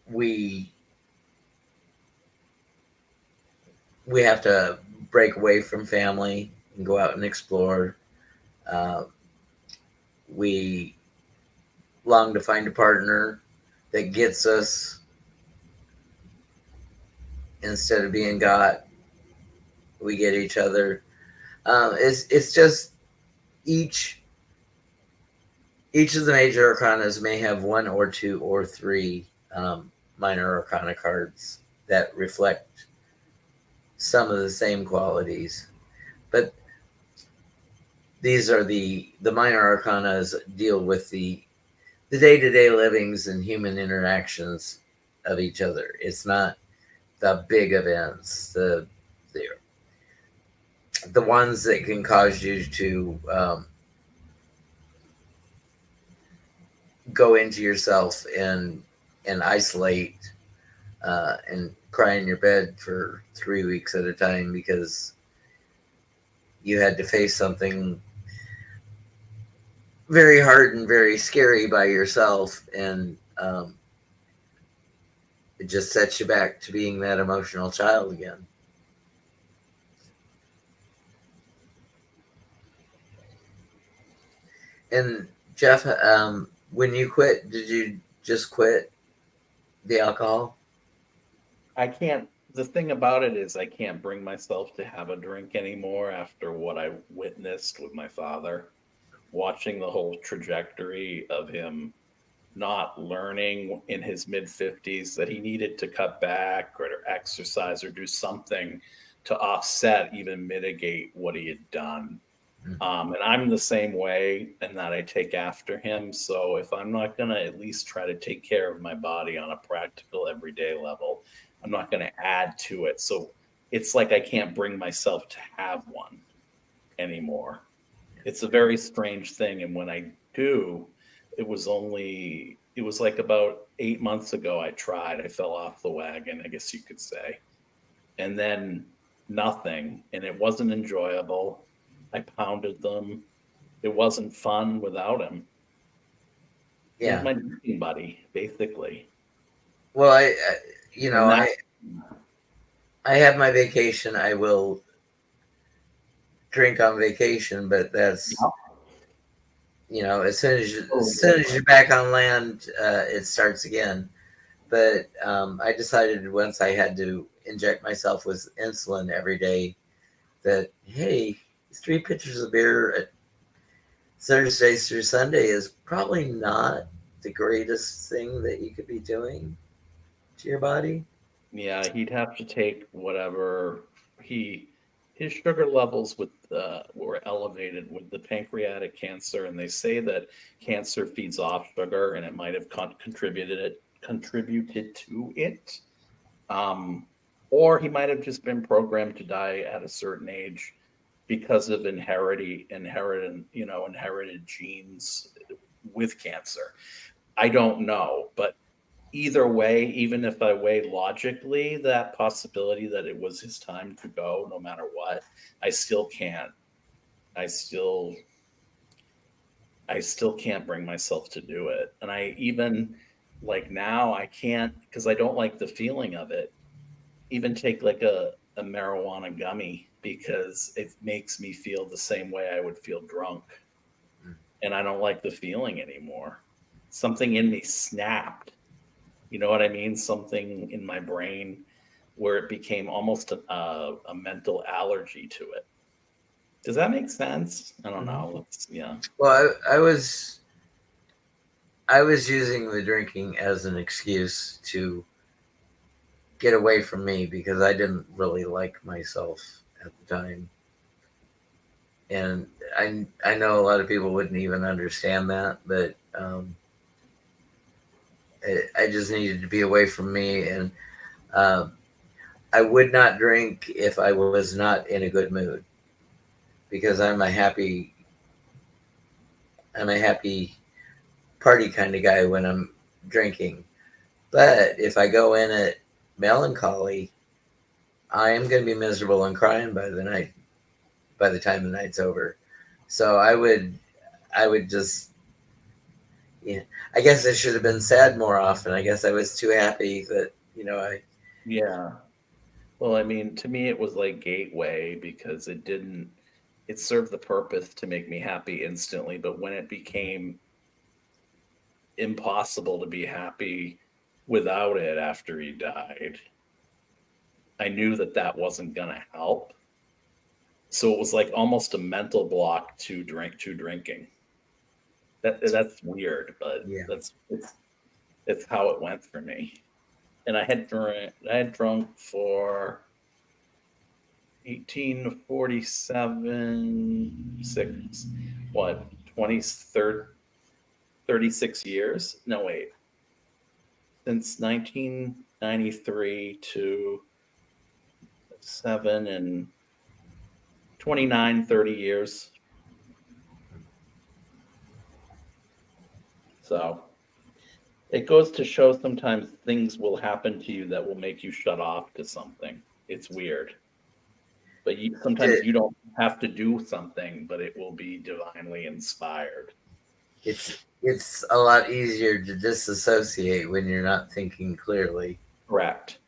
We we have to break away from family and go out and explore. Uh, we long to find a partner that gets us instead of being got. We get each other. It's just each of the major arcanas may have one or two or three minor arcana cards that reflect some of the same qualities, but these are the minor arcanas deal with the day-to-day livings and human interactions of each other. It's not the big events, the, the ones that can cause you to go into yourself and isolate and cry in your bed for 3 weeks at a time because you had to face something very hard and very scary by yourself, and it just sets you back to being that emotional child again. And Jeff, when you quit, did you just quit the alcohol? I can't. The thing about it is, I can't bring myself to have a drink anymore after what I witnessed with my father, watching the whole trajectory of him not learning in his mid 50s that he needed to cut back or exercise or do something to offset, even mitigate what he had done. And I'm the same way in that I take after him. So if I'm not going to at least try to take care of my body on a practical everyday level, I'm not going to add to it. So it's like I can't bring myself to have one anymore. It's a very strange thing. And when I do, it was like about 8 months ago I tried. I fell off the wagon, I guess you could say. And then nothing. And it wasn't enjoyable. I pounded them. It wasn't fun without him. He was Yeah. my drinking buddy, basically. Well, And that, I have my vacation. I will drink on vacation, but that's as soon as you're back on land, it starts again. But I decided once I had to inject myself with insulin every day that hey, 3 pitchers of beer at Thursday through Sunday is probably not the greatest thing that you could be doing to your body. yeah, he'd have to take whatever his sugar levels were elevated with the pancreatic cancer, and they say that cancer feeds off sugar, and it might have contributed to it. Um, or he might have just been programmed to die at a certain age because of inherited genes with cancer. I don't know, but either way, even if I weigh logically that possibility that it was his time to go, no matter what, I still can't. I still can't bring myself to do it. And I even like now I can't because I don't like the feeling of it. Even take like a marijuana gummy because it makes me feel the same way I would feel drunk. And I don't like the feeling anymore. Something in me snapped. You know what I mean? Something in my brain where it became almost a mental allergy to it. Does that make sense? I don't know. Yeah. Well, I was using the drinking as an excuse to get away from me because I didn't really like myself at the time. And I know a lot of people wouldn't even understand that, but I just needed to be away from me. And I would not drink if I was not in a good mood because I'm a happy party kind of guy when I'm drinking. But if I go in at melancholy, I am going to be miserable and crying by the time the night's over. So I would just, yeah, I guess I should have been sad more often. I guess I was too happy that, Yeah. Well, I mean, to me, it was like gateway because it served the purpose to make me happy instantly. But when it became impossible to be happy without it after he died, I knew that wasn't going to help. So it was like almost a mental block to drinking. That's weird, but yeah. it's how it went for me. And I had drunk for 1847, 6, what, 20, 36 years? No, wait. Since 1993 to 7 and 29, 30 years. So it goes to show sometimes things will happen to you that will make you shut off to something. It's weird. But sometimes you don't have to do something, but it will be divinely inspired. It's a lot easier to disassociate when you're not thinking clearly. Correct.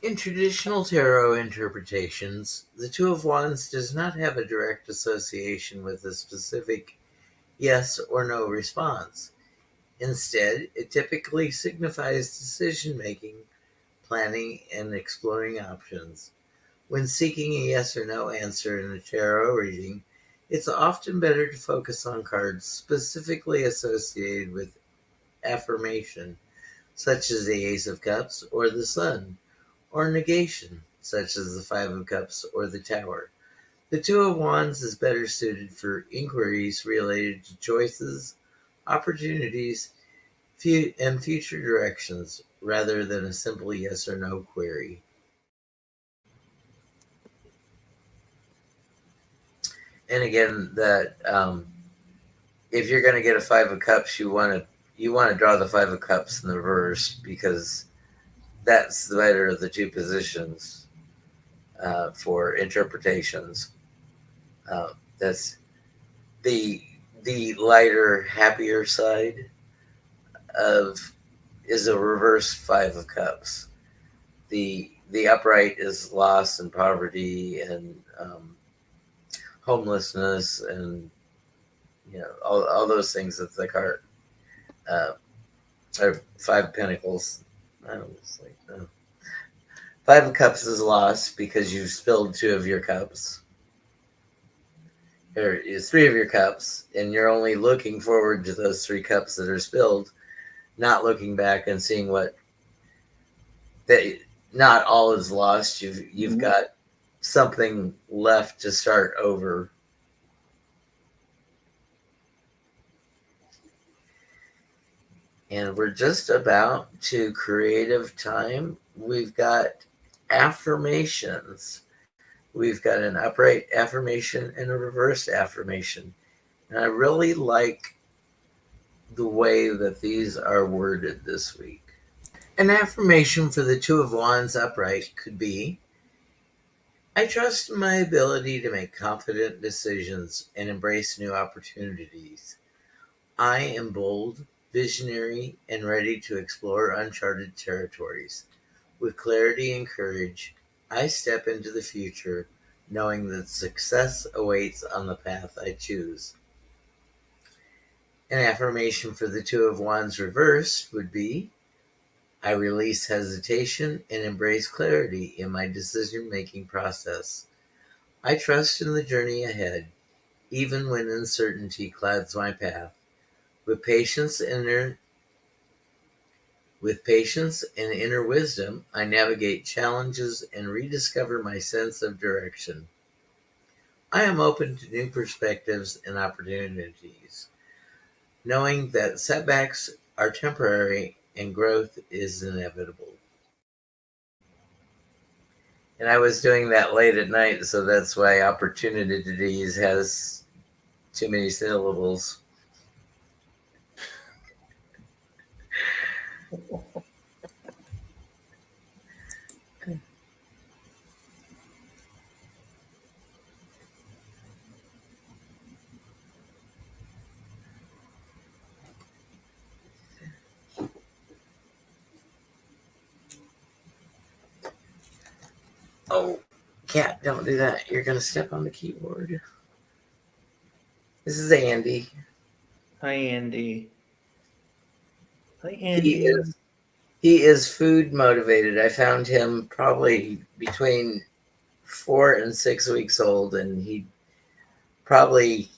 In traditional tarot interpretations, the Two of Wands does not have a direct association with a specific yes or no response. Instead, it typically signifies decision making, planning, and exploring options. When seeking a yes or no answer in a tarot reading, it's often better to focus on cards specifically associated with affirmation, such as the Ace of Cups or the Sun, or negation, such as the Five of Cups or the Tower. The Two of Wands is better suited for inquiries related to choices, opportunities, and future directions rather than a simple yes or no query. And again, that if you're going to get a Five of Cups, you want to draw the Five of Cups in the reverse because that's the better of the two positions for interpretations. That's the lighter, happier side of is a reverse Five of Cups. The upright is loss and poverty and homelessness and all those things that the card or Five of Pentacles. I don't know, it's like Five of Cups is lost because you spilled two of your cups. Or is three of your cups, and you're only looking forward to those three cups that are spilled, not looking back and seeing what that not all is lost. You've got something left to start over. And we're just about to creative time. We've got affirmations. We've got an upright affirmation and a reversed affirmation. And I really like the way that these are worded this week. An affirmation for the Two of Wands upright could be, I trust in my ability to make confident decisions and embrace new opportunities. I am bold, visionary, and ready to explore uncharted territories. With clarity and courage, I step into the future knowing that success awaits on the path I choose. An affirmation for the Two of Wands reversed would be, I release hesitation and embrace clarity in my decision-making process. I trust in the journey ahead, even when uncertainty clouds my path. With patience and inner wisdom, I navigate challenges and rediscover my sense of direction. I am open to new perspectives and opportunities, knowing that setbacks are temporary and growth is inevitable. And I was doing that late at night, so that's why opportunities has too many syllables. Oh, cat, don't do that. You're going to step on the keyboard. This is Andy. Hi, Andy. Hi, He Andy. is he is food motivated. I found him probably between 4 and 6 weeks old, and he probably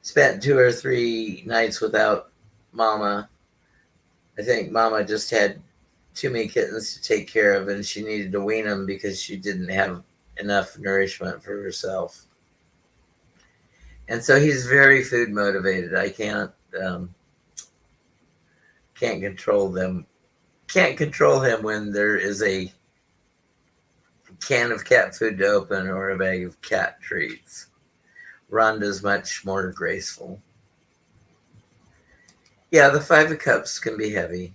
spent 2 or 3 nights without mama. I think mama just had too many kittens to take care of, and she needed to wean them because she didn't have enough nourishment for herself. And so he's very food motivated. I um, can't control them. Can't control him when there is a can of cat food to open or a bag of cat treats. Rhonda's much more graceful. Yeah, the 5 of Cups can be heavy.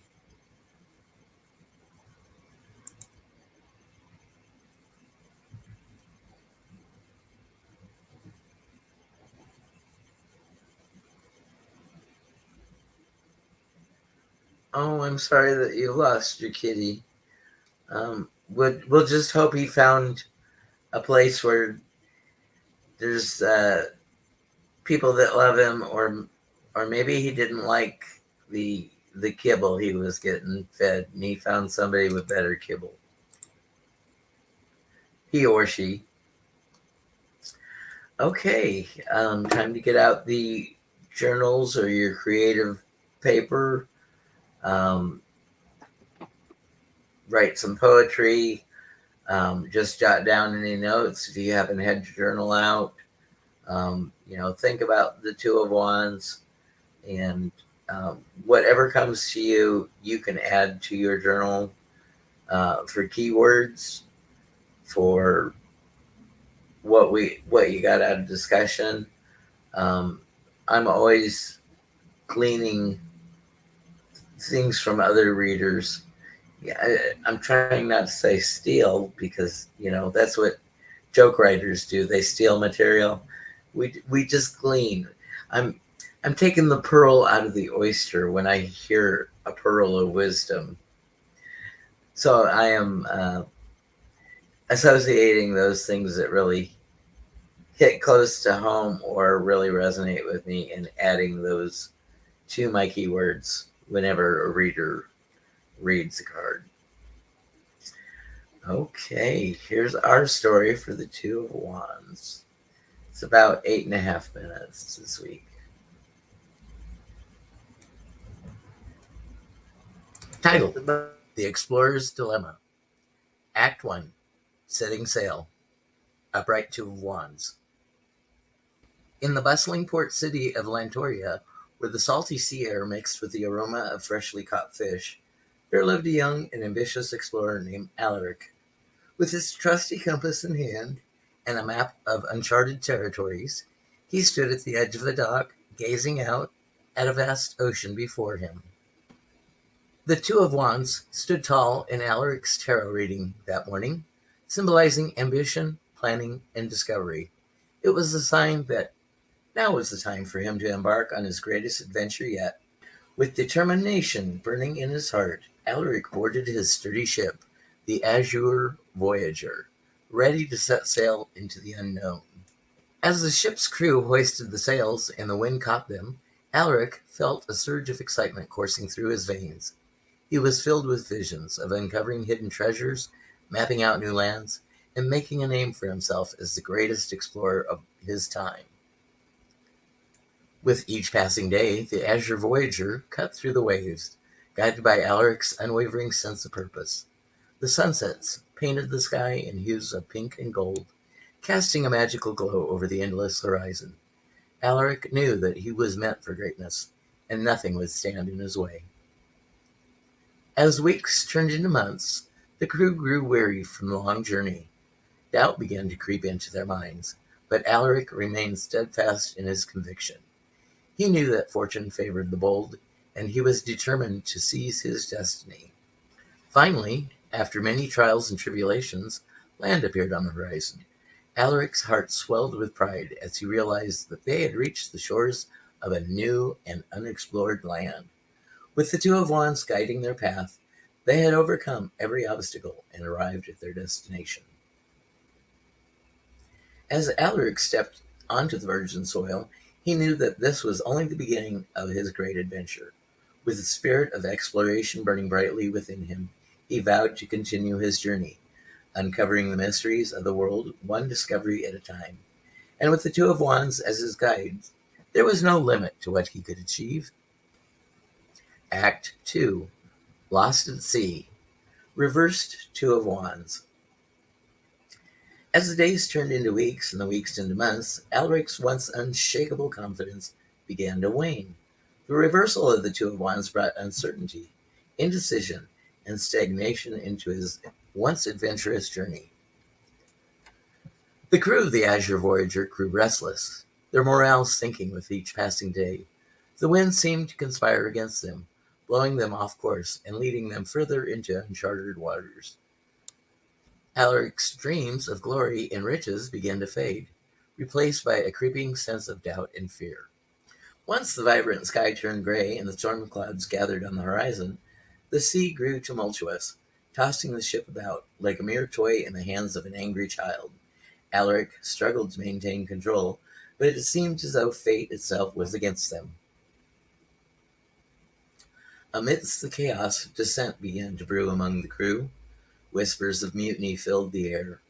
Oh, I'm sorry that you lost your kitty. We'll just hope he found a place where there's people that love him, or maybe he didn't like the kibble he was getting fed, and he found somebody with better kibble. He or she. Okay, time to get out the journals or your creative paper. Um, write some poetry. Just jot down any notes if you haven't had your journal out. Think about the Two of Wands, and whatever comes to you, you can add to your journal for keywords, for what you got out of discussion. Um, I'm always gleaning things from other readers. Yeah, I'm trying not to say steal, because that's what joke writers do. They steal material. We just glean. I'm I'm taking the pearl out of the oyster when I hear a pearl of wisdom. So I am associating those things that really hit close to home or really resonate with me, and adding those to my keywords whenever a reader reads a card. Okay, here's our story for the Two of Wands. It's about 8.5 minutes this week. Title: The Explorer's Dilemma. Act 1: Setting Sail. Upright Two of Wands. In the bustling port city of Lantoria, where the salty sea air mixed with the aroma of freshly caught fish, there lived a young and ambitious explorer named Alaric. With his trusty compass in hand and a map of uncharted territories, he stood at the edge of the dock, gazing out at a vast ocean before him. The Two of Wands stood tall in Alaric's tarot reading that morning, symbolizing ambition, planning, and discovery. It was a sign that now was the time for him to embark on his greatest adventure yet. With determination burning in his heart, Alaric boarded his sturdy ship, the Azure Voyager, ready to set sail into the unknown. As the ship's crew hoisted the sails and the wind caught them, Alaric felt a surge of excitement coursing through his veins. He was filled with visions of uncovering hidden treasures, mapping out new lands, and making a name for himself as the greatest explorer of his time. With each passing day, the Azure Voyager cut through the waves, guided by Alaric's unwavering sense of purpose. The sunsets painted the sky in hues of pink and gold, casting a magical glow over the endless horizon. Alaric knew that he was meant for greatness, and nothing would stand in his way. As weeks turned into months, the crew grew weary from the long journey. Doubt began to creep into their minds, but Alaric remained steadfast in his conviction. He knew that fortune favored the bold, and he was determined to seize his destiny. Finally, after many trials and tribulations, land appeared on the horizon. Alaric's heart swelled with pride as he realized that they had reached the shores of a new and unexplored land. With the Two of Wands guiding their path, they had overcome every obstacle and arrived at their destination. As Alaric stepped onto the virgin soil, he knew that this was only the beginning of his great adventure. With the spirit of exploration burning brightly within him, he vowed to continue his journey, uncovering the mysteries of the world one discovery at a time. And with the Two of Wands as his guides, there was no limit to what he could achieve. Act 2, Lost at Sea, Reversed Two of Wands. As the days turned into weeks and the weeks into months, Alaric's once unshakable confidence began to wane. The reversal of the Two of Wands brought uncertainty, indecision, and stagnation into his once adventurous journey. The crew of the Azure Voyager grew restless, their morale sinking with each passing day. The wind seemed to conspire against them, blowing them off course and leading them further into uncharted waters. Alaric's dreams of glory and riches began to fade, replaced by a creeping sense of doubt and fear. Once the vibrant sky turned gray and the storm clouds gathered on the horizon, the sea grew tumultuous, tossing the ship about like a mere toy in the hands of an angry child. Alaric struggled to maintain control, but it seemed as though fate itself was against them. Amidst the chaos, dissent began to brew among the crew. Whispers of mutiny filled the air.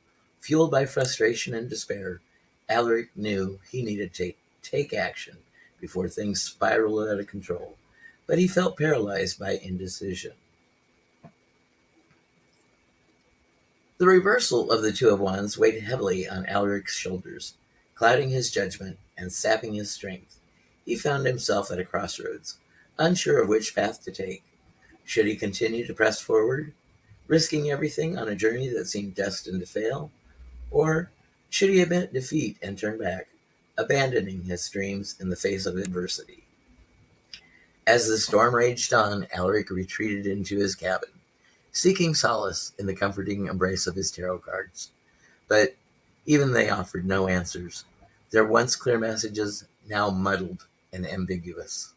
Fueled by frustration and despair, Alaric knew he needed to take action before things spiraled out of control, but he felt paralyzed by indecision. The reversal of the Two of Wands weighed heavily on Alaric's shoulders, clouding his judgment and sapping his strength. He found himself at a crossroads, unsure of which path to take. Should he continue to press forward, risking everything on a journey that seemed destined to fail? Or should he admit defeat and turn back, abandoning his dreams in the face of adversity? As the storm raged on, Alaric retreated into his cabin, seeking solace in the comforting embrace of his tarot cards. But even they offered no answers, their once clear messages now muddled and ambiguous.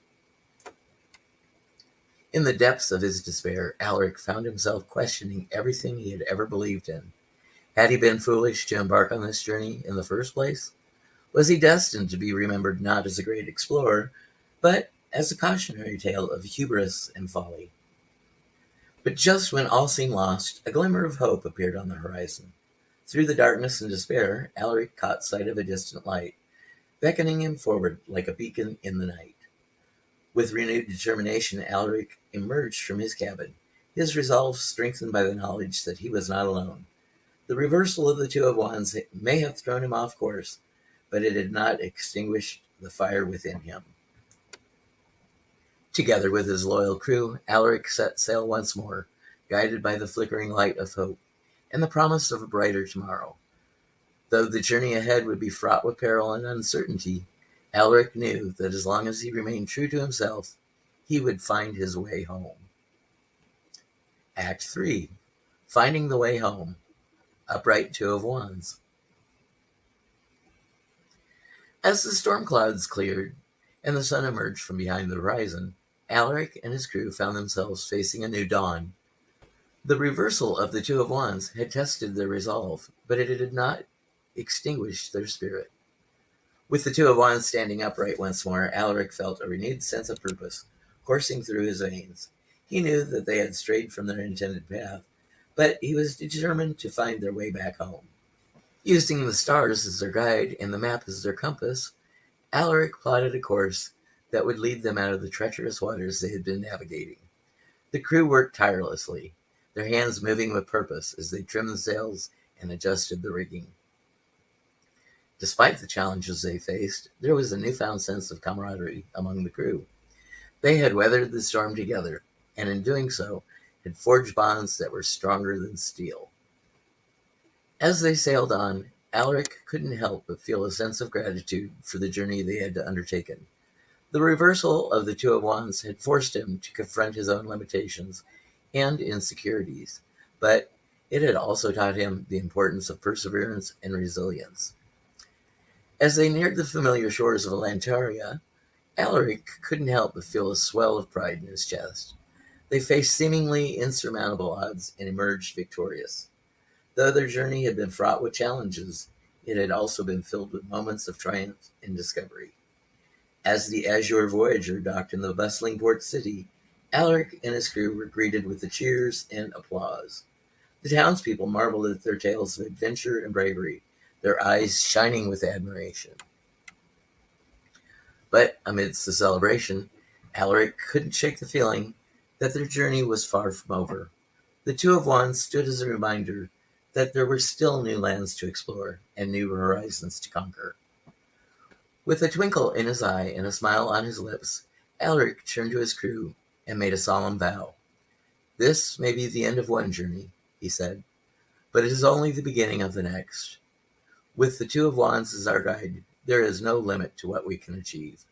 In the depths of his despair, Alaric found himself questioning everything he had ever believed in. Had he been foolish to embark on this journey in the first place? Was he destined to be remembered not as a great explorer, but as a cautionary tale of hubris and folly? But just when all seemed lost, a glimmer of hope appeared on the horizon. Through the darkness and despair, Alaric caught sight of a distant light, beckoning him forward like a beacon in the night. With renewed determination, Alaric emerged from his cabin, his resolve strengthened by the knowledge that he was not alone. The reversal of the Two of Wands may have thrown him off course, but it had not extinguished the fire within him. Together with his loyal crew, Alaric set sail once more, guided by the flickering light of hope and the promise of a brighter tomorrow. Though the journey ahead would be fraught with peril and uncertainty, Alaric knew that as long as he remained true to himself, he would find his way home. Act 3, Finding the Way Home, Upright Two of Wands. As the storm clouds cleared and the sun emerged from behind the horizon, Alaric and his crew found themselves facing a new dawn. The reversal of the Two of Wands had tested their resolve, but it had not extinguished their spirit. With the Two of Wands standing upright once more, Alaric felt a renewed sense of purpose coursing through his veins. He knew that they had strayed from their intended path, but he was determined to find their way back home. Using the stars as their guide and the map as their compass, Alaric plotted a course that would lead them out of the treacherous waters they had been navigating. The crew worked tirelessly, their hands moving with purpose as they trimmed the sails and adjusted the rigging. Despite the challenges they faced, there was a newfound sense of camaraderie among the crew. They had weathered the storm together, and in doing so, had forged bonds that were stronger than steel. As they sailed on, Alaric couldn't help but feel a sense of gratitude for the journey they had undertaken. The reversal of the Two of Wands had forced him to confront his own limitations and insecurities, but it had also taught him the importance of perseverance and resilience. As they neared the familiar shores of Atlantaria, Alaric couldn't help but feel a swell of pride in his chest. They faced seemingly insurmountable odds and emerged victorious. Though their journey had been fraught with challenges, It had also been filled with moments of triumph and discovery. As the Azure Voyager docked in the bustling port city, Alaric and his crew were greeted with the cheers and applause. The townspeople marveled at their tales of adventure and bravery, their eyes shining with admiration. But amidst the celebration, Alaric couldn't shake the feeling that their journey was far from over. The Two of Wands stood as a reminder that there were still new lands to explore and new horizons to conquer. With a twinkle in his eye and a smile on his lips, Alaric turned to his crew and made a solemn vow. "This may be the end of one journey," he said, "but it is only the beginning of the next. With the Two of Wands as our guide, there is no limit to what we can achieve."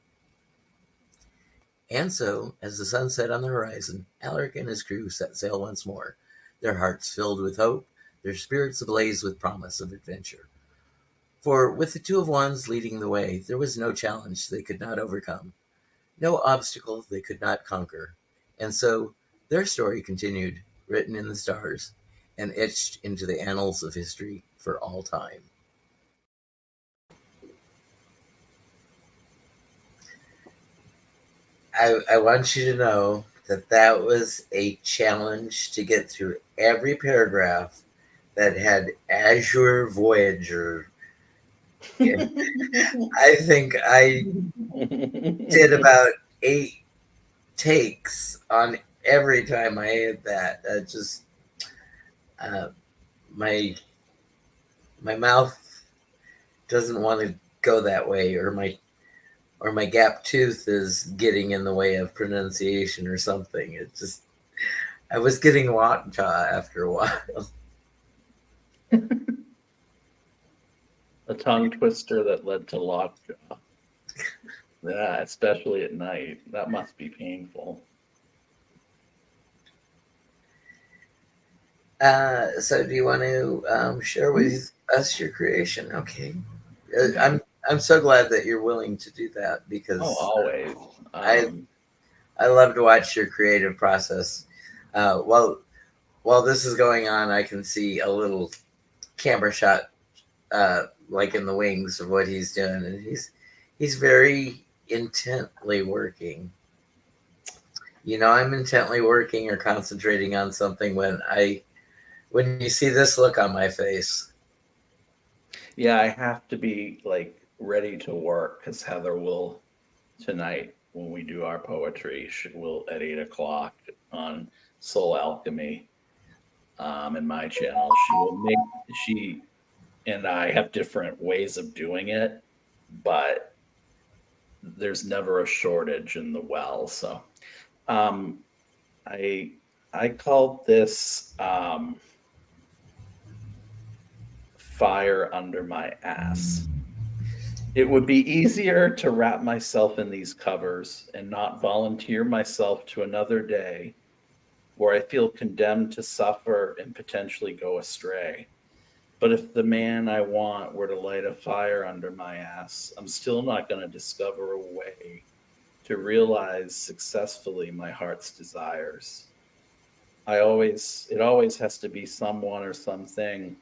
And so, as the sun set on the horizon, Alaric and his crew set sail once more, their hearts filled with hope, their spirits ablaze with promise of adventure. For with the Two of Wands leading the way, there was no challenge they could not overcome, no obstacle they could not conquer. And so, their story continued, written in the stars, and etched into the annals of history for all time. I want you to know that that was a challenge to get through every paragraph that had Azure Voyager. I think I did about 8 takes on every time I hit that. Just uh, my my mouth doesn't want to go that way, or my gap tooth is getting in the way of pronunciation or something. It just I was getting lockjaw after a while. A tongue twister that led to lockjaw. Yeah, especially at night. That must be painful. So do you want to share with us your creation? Okay. I'm so glad that you're willing to do that, because Oh, always. I I love to watch your creative process. While this is going on, I can see a little camera shot, like in the wings of what he's doing, and he's very intently working. I'm intently working or concentrating on something when you see this look on my face. Yeah, I have to be like ready to work because Heather will tonight when we do our poetry. She will at 8 o'clock on Soul Alchemy, in my channel. She and I have different ways of doing it, but there's never a shortage in the well. So um, I I called this fire under my ass. It would be easier to wrap myself in these covers and not volunteer myself to another day where I feel condemned to suffer and potentially go astray. But if the man I want were to light a fire under my ass, I'm still not going to discover a way to realize successfully my heart's desires. It always has to be someone or something,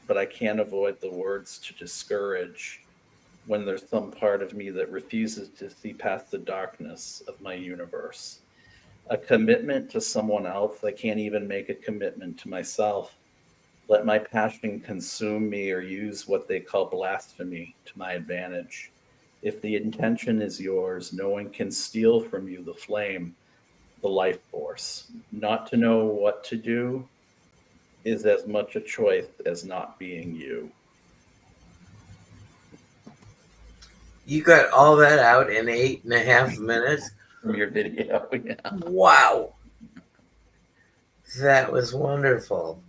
but I can't avoid the words to discourage when there's some part of me that refuses to see past the darkness of my universe. A commitment to someone else, I can't even make a commitment to myself. Let my passion consume me or use what they call blasphemy to my advantage. If the intention is yours, no one can steal from you the flame, the life force. Not to know what to do is as much a choice as not being you. You got all that out in 8.5 minutes. From your video, yeah. Wow, that was wonderful.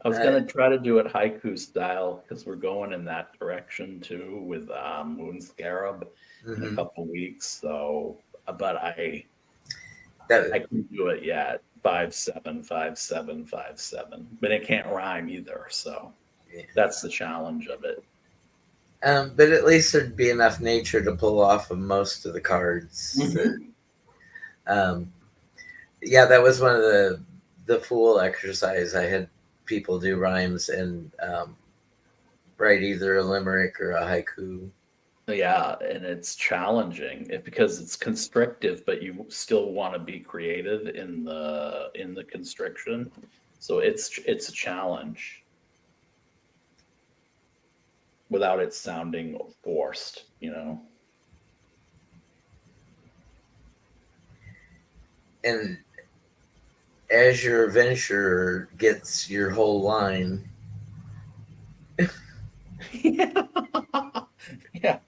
I was gonna try to do it haiku style because we're going in that direction too with Moon Scarab in a couple weeks. So, but I couldn't do it yet. 5-7, 5-7, 5-7, but it can't rhyme either. So that's the challenge of it. But at least there'd be enough nature to pull off of most of the cards. Yeah, that was one of the fool exercise. I had people do rhymes, and write either a limerick or a haiku. Yeah, and it's challenging because it's constrictive, but you still want to be creative in the constriction. So it's a challenge without it sounding forced, you know. And as your adventurer gets your whole line. Yeah. Yeah.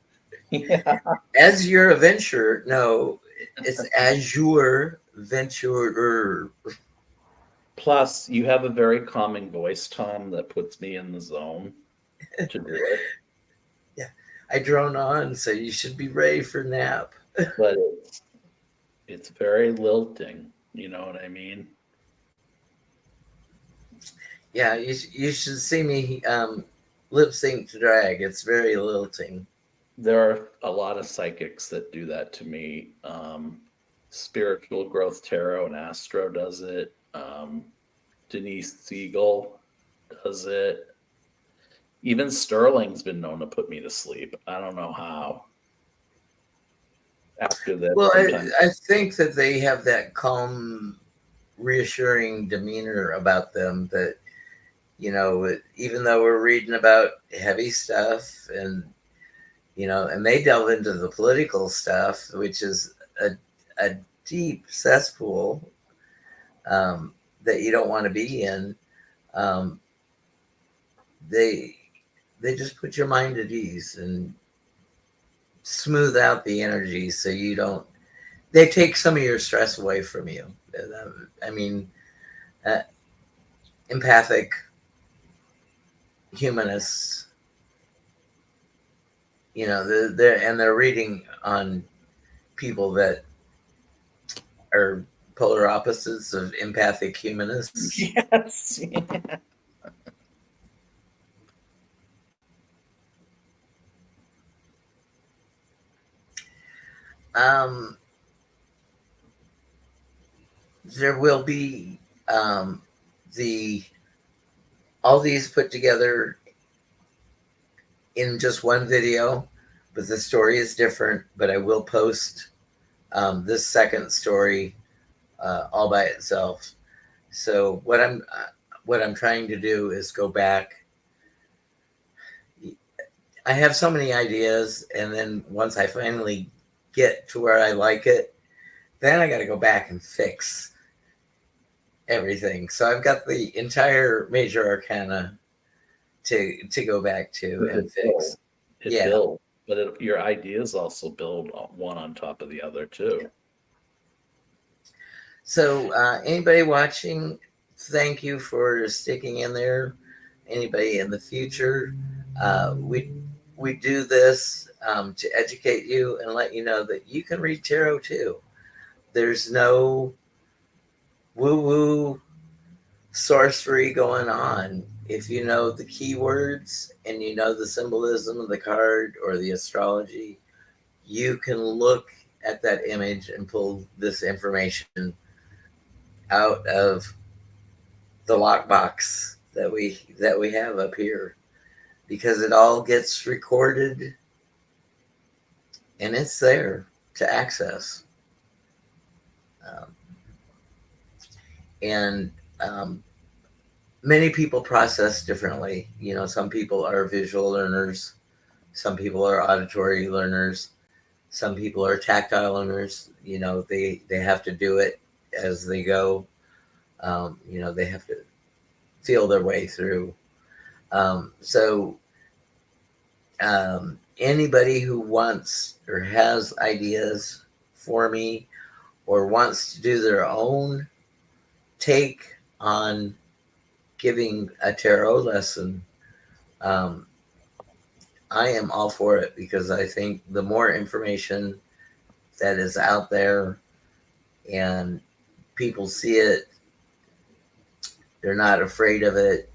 Yeah. As your adventurer, no, it's as your venturer. Plus, you have a very calming voice, Tom, that puts me in the zone to do it. Yeah, I drone on, so you should be ready for nap. But it's very lilting, you know what I mean? Yeah, you should see me lip sync to drag. It's very lilting. There are a lot of psychics that do that to me. Spiritual Growth Tarot and Astro does it. Denise Siegel does it. Even Sterling's been known to put me to sleep. I don't know how. After this, Well, sometimes. I think that they have that calm, reassuring demeanor about them that, you know, even though we're reading about heavy stuff and they delve into the political stuff, which is a deep cesspool that you don't want to be in. Um, they they just put your mind at ease and smooth out the energy so you don't. They take some of your stress away from you. I mean, uh, empathic humanists, they're reading on people that are polar opposites of empathic humanists. Yes. Um, there will be um, the all these put together in just one video, but the story is different. But I will post this second story all by itself. So what I'm trying to do is go back. I have so many ideas, and then once I finally get to where I like it, then I got to go back and fix everything. So I've got the entire Major Arcana to go back to and fix. It Yeah. builds, but your ideas also build one on top of the other too. So anybody watching, thank you for sticking in there. Anybody in the future, we do this to educate you and let you know that you can read tarot too. There's no woo woo sorcery going on. If you know the keywords and you know the symbolism of the card or the astrology, you can look at that image and pull this information out of the lockbox that we have up here, because it all gets recorded and it's there to access. Um, and many people process differently. Some people are visual learners, some people are auditory learners, some people are tactile learners. They have to do it as they go. They have to feel their way through. So anybody who wants or has ideas for me or wants to do their own take on giving a tarot lesson, I am all for it, because I think the more information that is out there and people see it, they're not afraid of it,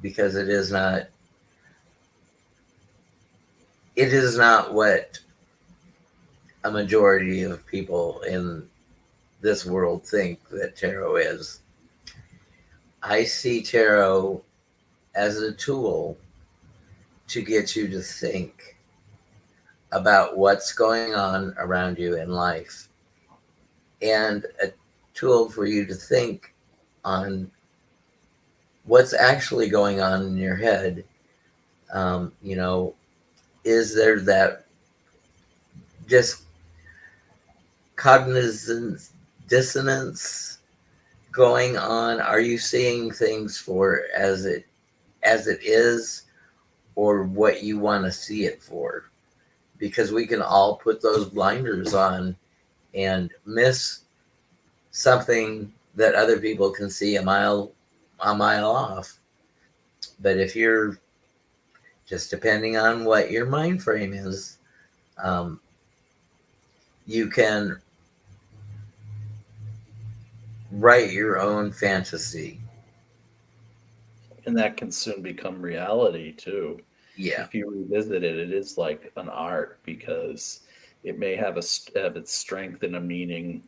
because it is not what a majority of people in this world think that tarot is. I see tarot as a tool to get you to think about what's going on around you in life, and a tool for you to think on what's actually going on in your head. You know, is there that just cognizant dissonance going on? Are you seeing things for as it is, or what you want to see it for? Because we can all put those blinders on and miss something that other people can see a mile off. But if you're just depending on what your mind frame is, um, you can write your own fantasy. And that can soon become reality too. Yeah. If you revisit it, it is like an art, because it may have have its strength and a meaning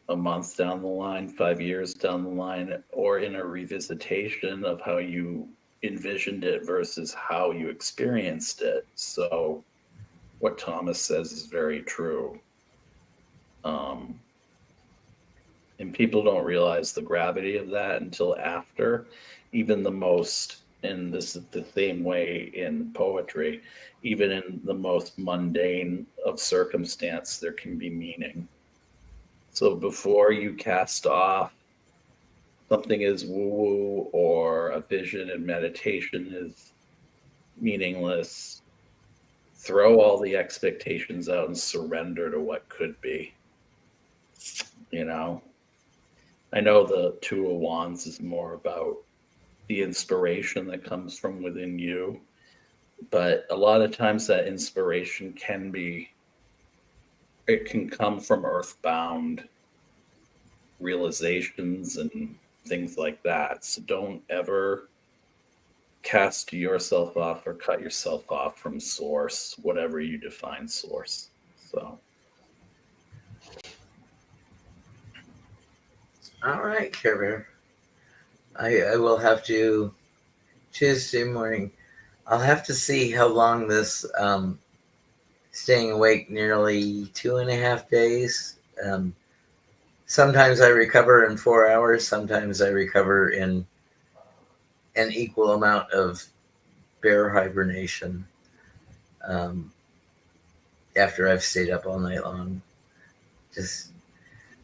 a month down the line, 5 years down the line, or in a revisitation of how you envisioned it versus how you experienced it. So what Thomas says is very true. Um, and people don't realize the gravity of that until after. Even the most, and this is the same way in poetry, even in the most mundane of circumstance, there can be meaning. So before you cast off something is woo woo or a vision and meditation is meaningless, throw all the expectations out and surrender to what could be. You know, I know the Two of Wands is more about the inspiration that comes from within you, but a lot of times that inspiration it can come from earthbound realizations and things like that. So don't ever cast yourself off or cut yourself off from source, whatever you define source. So, All right, Care Bear. I will have to Tuesday morning. I'll have to see how long this staying awake nearly 2.5 days. Sometimes I recover in 4 hours. Sometimes I recover in an equal amount of bear hibernation um, after I've stayed up all night long. Just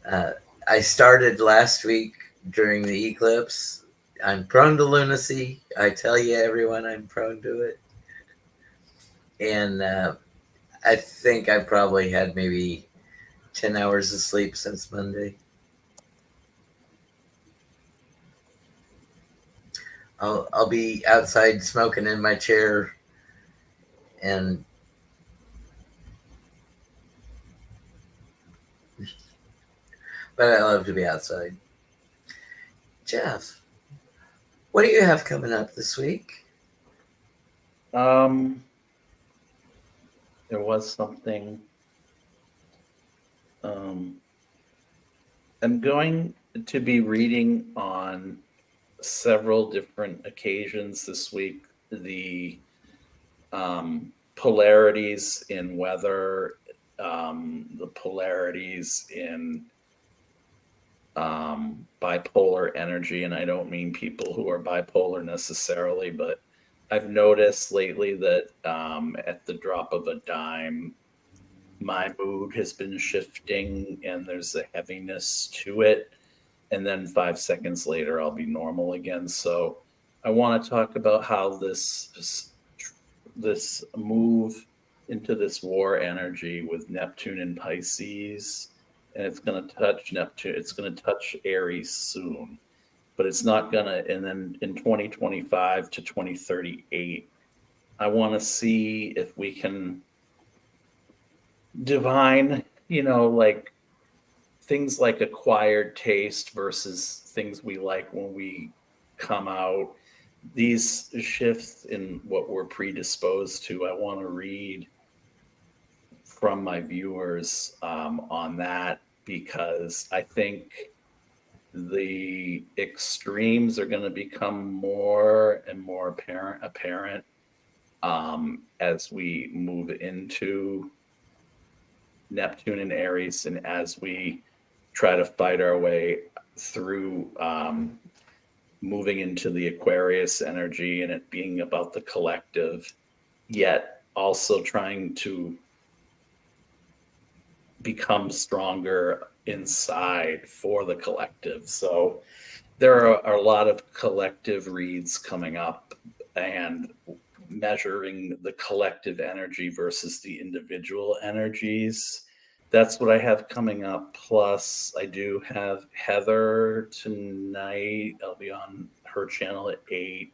uh, I started last week during the eclipse. I'm prone to lunacy. I tell you, everyone, I'm prone to it. And I think I probably had maybe 10 hours of sleep since Monday. I'll be outside smoking in my chair, and but I love to be outside. Jeff, what do you have coming up this week? um, there was something. Um, I'm going to be reading on several different occasions this week the polarities in weather, the polarities in bipolar energy. And I don't mean people who are bipolar necessarily, but I've noticed lately that at the drop of a dime, my mood has been shifting and there's a heaviness to it. And then 5 seconds later, I'll be normal again. So I want to talk about how this move into this war energy with Neptune and Pisces, and it's going to touch Neptune. It's going to touch Aries soon, but it's not going to. And then in 2025 to 2038, I want to see if we can divine, like things like acquired taste versus things we like when we come out. These shifts in what we're predisposed to, I want to read from my viewers on that, because I think the extremes are going to become more and more apparent as we move into Neptune and Aries, and as we try to fight our way through moving into the Aquarius energy and it being about the collective, yet also trying to become stronger inside for the collective. So there are a lot of collective reads coming up and measuring the collective energy versus the individual energies. That's what I have coming up. Plus, I do have Heather tonight. I'll be on her channel at 8.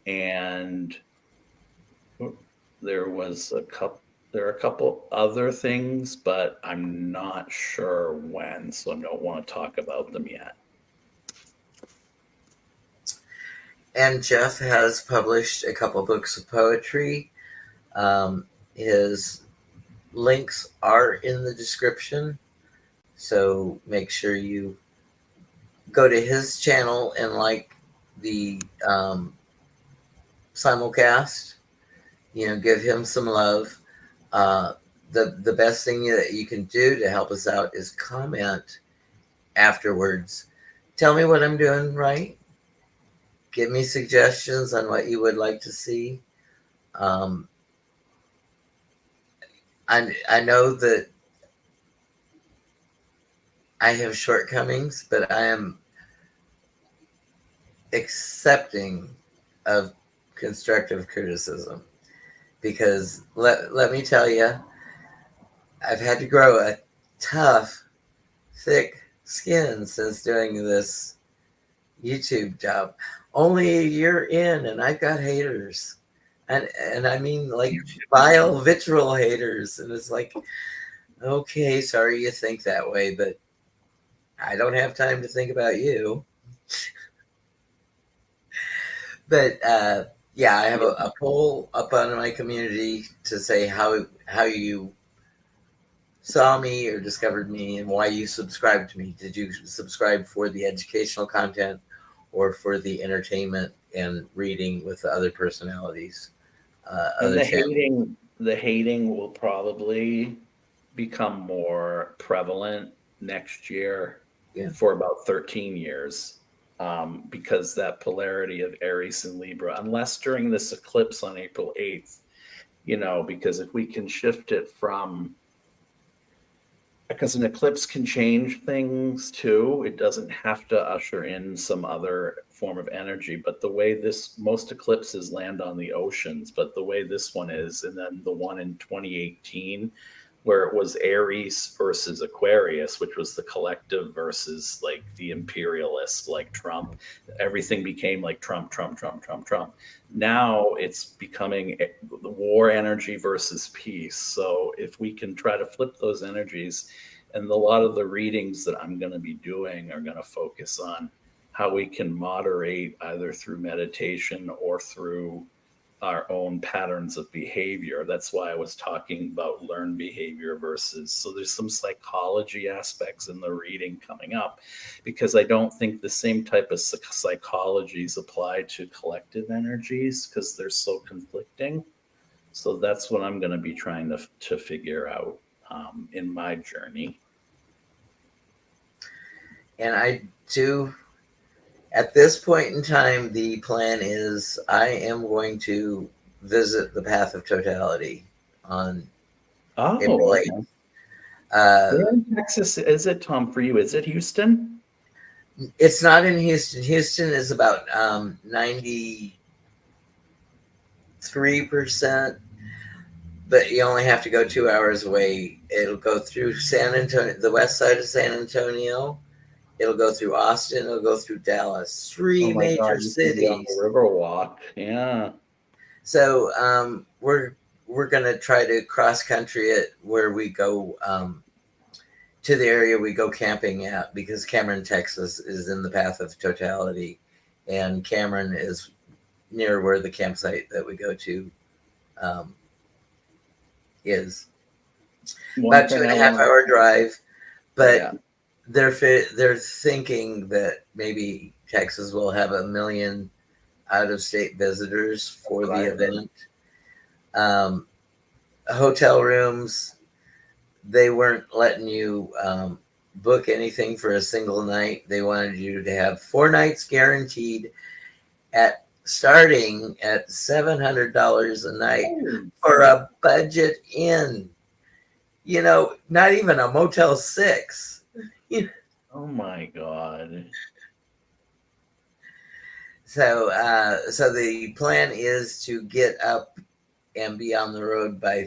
And there are a couple other things, but I'm not sure when, so I don't want to talk about them yet. And Jeff has published a couple books of poetry. His links are in the description, so make sure you go to his channel and like the simulcast. Give him some love. The best thing that you can do to help us out is comment afterwards. Tell me what I'm doing right. Give me suggestions on what you would like to see. I know that I have shortcomings, but I am accepting of constructive criticism, because let me tell you, I've had to grow a tough, thick skin since doing this YouTube job. Only a year in, and I've got haters, and I mean like vile, vitriol haters, and it's like, okay, sorry you think that way, but I don't have time to think about you. But yeah, I have a poll up on my community to say how you saw me or discovered me and why you subscribed to me. Did you subscribe for the educational content or for the entertainment and reading with the other personalities? And the hating will probably become more prevalent next year for about 13 years. Because that polarity of Aries and Libra, unless during this eclipse on April 8th, because if we can shift it because an eclipse can change things too. It doesn't have to usher in some other form of energy, but the way most eclipses land on the oceans, but the way this one is, and then the one in 2018, where it was Aries versus Aquarius, which was the collective versus like the imperialist, like Trump. Everything became like Trump. Now it's becoming the war energy versus peace. So if we can try to flip those energies, and a lot of the readings that I'm going to be doing are going to focus on how we can moderate either through meditation or through our own patterns of behavior. That's why I was talking about learned behavior versus, so there's some psychology aspects in the reading coming up, because I don't think the same type of psychologies apply to collective energies because they're so conflicting. So that's what I'm going to be trying to figure out in my journey. And I do, at this point in time, the plan is I am going to visit the Path of Totality on April 8th. Where in Texas is it, Tom, for you? Is it Houston? It's not in Houston. Houston is about 93%, but you only have to go 2 hours away. It'll go through San Antonio, the west side of San Antonio. It'll go through Austin. It'll go through Dallas. Three major cities. On the Riverwalk, yeah. So we're gonna try to cross country it, where we go to the area we go camping at, because Cameron, Texas, is in the Path of Totality, and Cameron is near where the campsite that we go to is. About 2.5 hour drive, but they're thinking that maybe Texas will have 1 million out-of-state visitors for the event. Hotel rooms, they weren't letting you book anything for a single night. They wanted you to have 4 nights guaranteed at starting at $700 a night for a budget inn. You know, not even a Motel 6. Oh my God. So the plan is to get up and be on the road by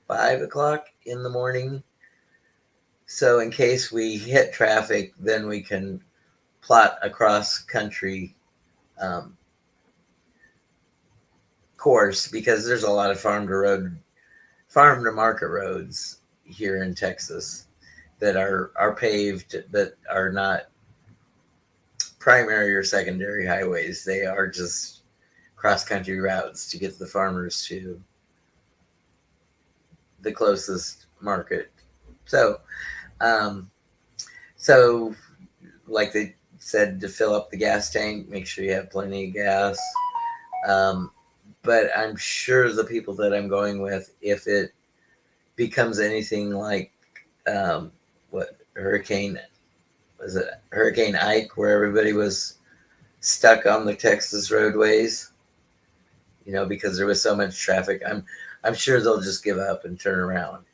5 o'clock in the morning. So in case we hit traffic, then we can plot a cross country course, because there's a lot of farm to market roads here in Texas that are paved, but are not primary or secondary highways. They are just cross country routes to get the farmers to the closest market. So like they said, to fill up the gas tank, make sure you have plenty of gas. But I'm sure the people that I'm going with, if it becomes anything like what Hurricane Ike, where everybody was stuck on the Texas roadways, you know, because there was so much traffic, I'm sure they'll just give up and turn around.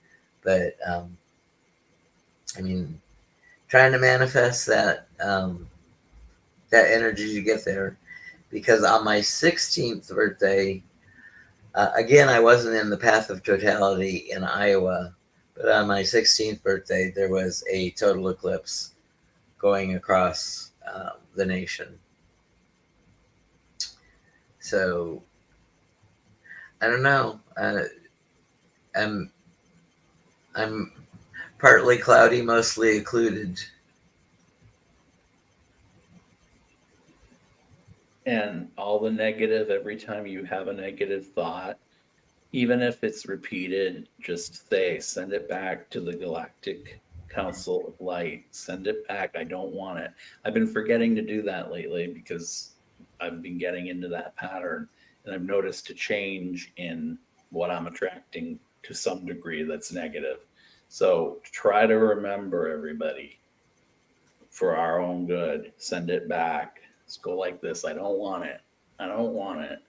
But I mean, trying to manifest that energy to get there, because on my 16th birthday, again, I wasn't in the path of totality in Iowa, but on my 16th birthday, there was a total eclipse going across the nation. So I don't know. I'm partly cloudy, mostly occluded. And all the negative, every time you have a negative thought, even if it's repeated, just send it back to the Galactic Council of Light. Send it back. I don't want it. I've been forgetting to do that lately because I've been getting into that pattern, and I've noticed a change in what I'm attracting to some degree that's negative. So try to remember, everybody, for our own good, send it back. Let's go like this. I don't want it. I don't want it.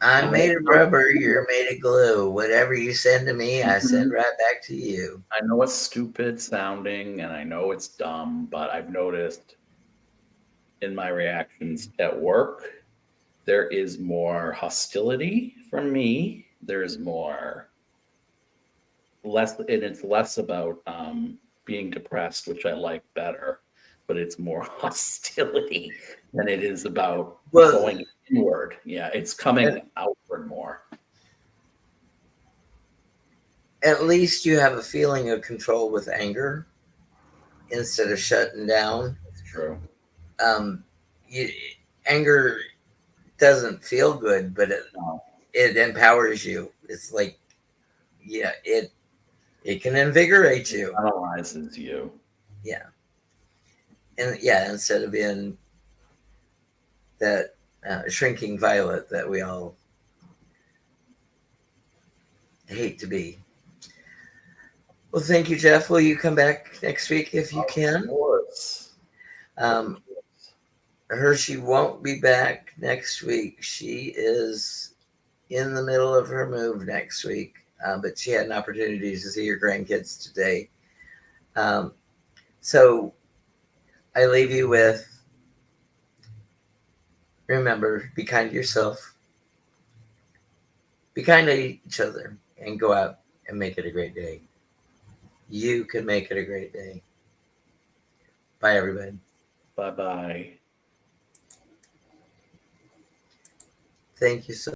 I'm made of rubber, you're made of glue. Whatever you send to me, I send right back to you. I know it's stupid sounding and I know it's dumb, but I've noticed in my reactions at work, there is more hostility from me. There's less, and it's less about being depressed, which I like better, but it's more hostility than it is about going inward. Yeah, it's coming outward more. At least you have a feeling of control with anger instead of shutting down. That's true. Anger doesn't feel good, but it empowers you. It's like, yeah, it can invigorate you. It analyzes you. Yeah. And yeah, instead of being that shrinking violet that we all hate to be. Well, thank you, Jeff. Will you come back next week if you can? Of course. Hershe won't be back next week. She is in the middle of her move next week, but she had an opportunity to see her grandkids today. So I leave you with, remember, be kind to yourself, be kind to each other, and go out and make it a great day. You can make it a great day. Bye, everybody. Bye-bye. Thank you so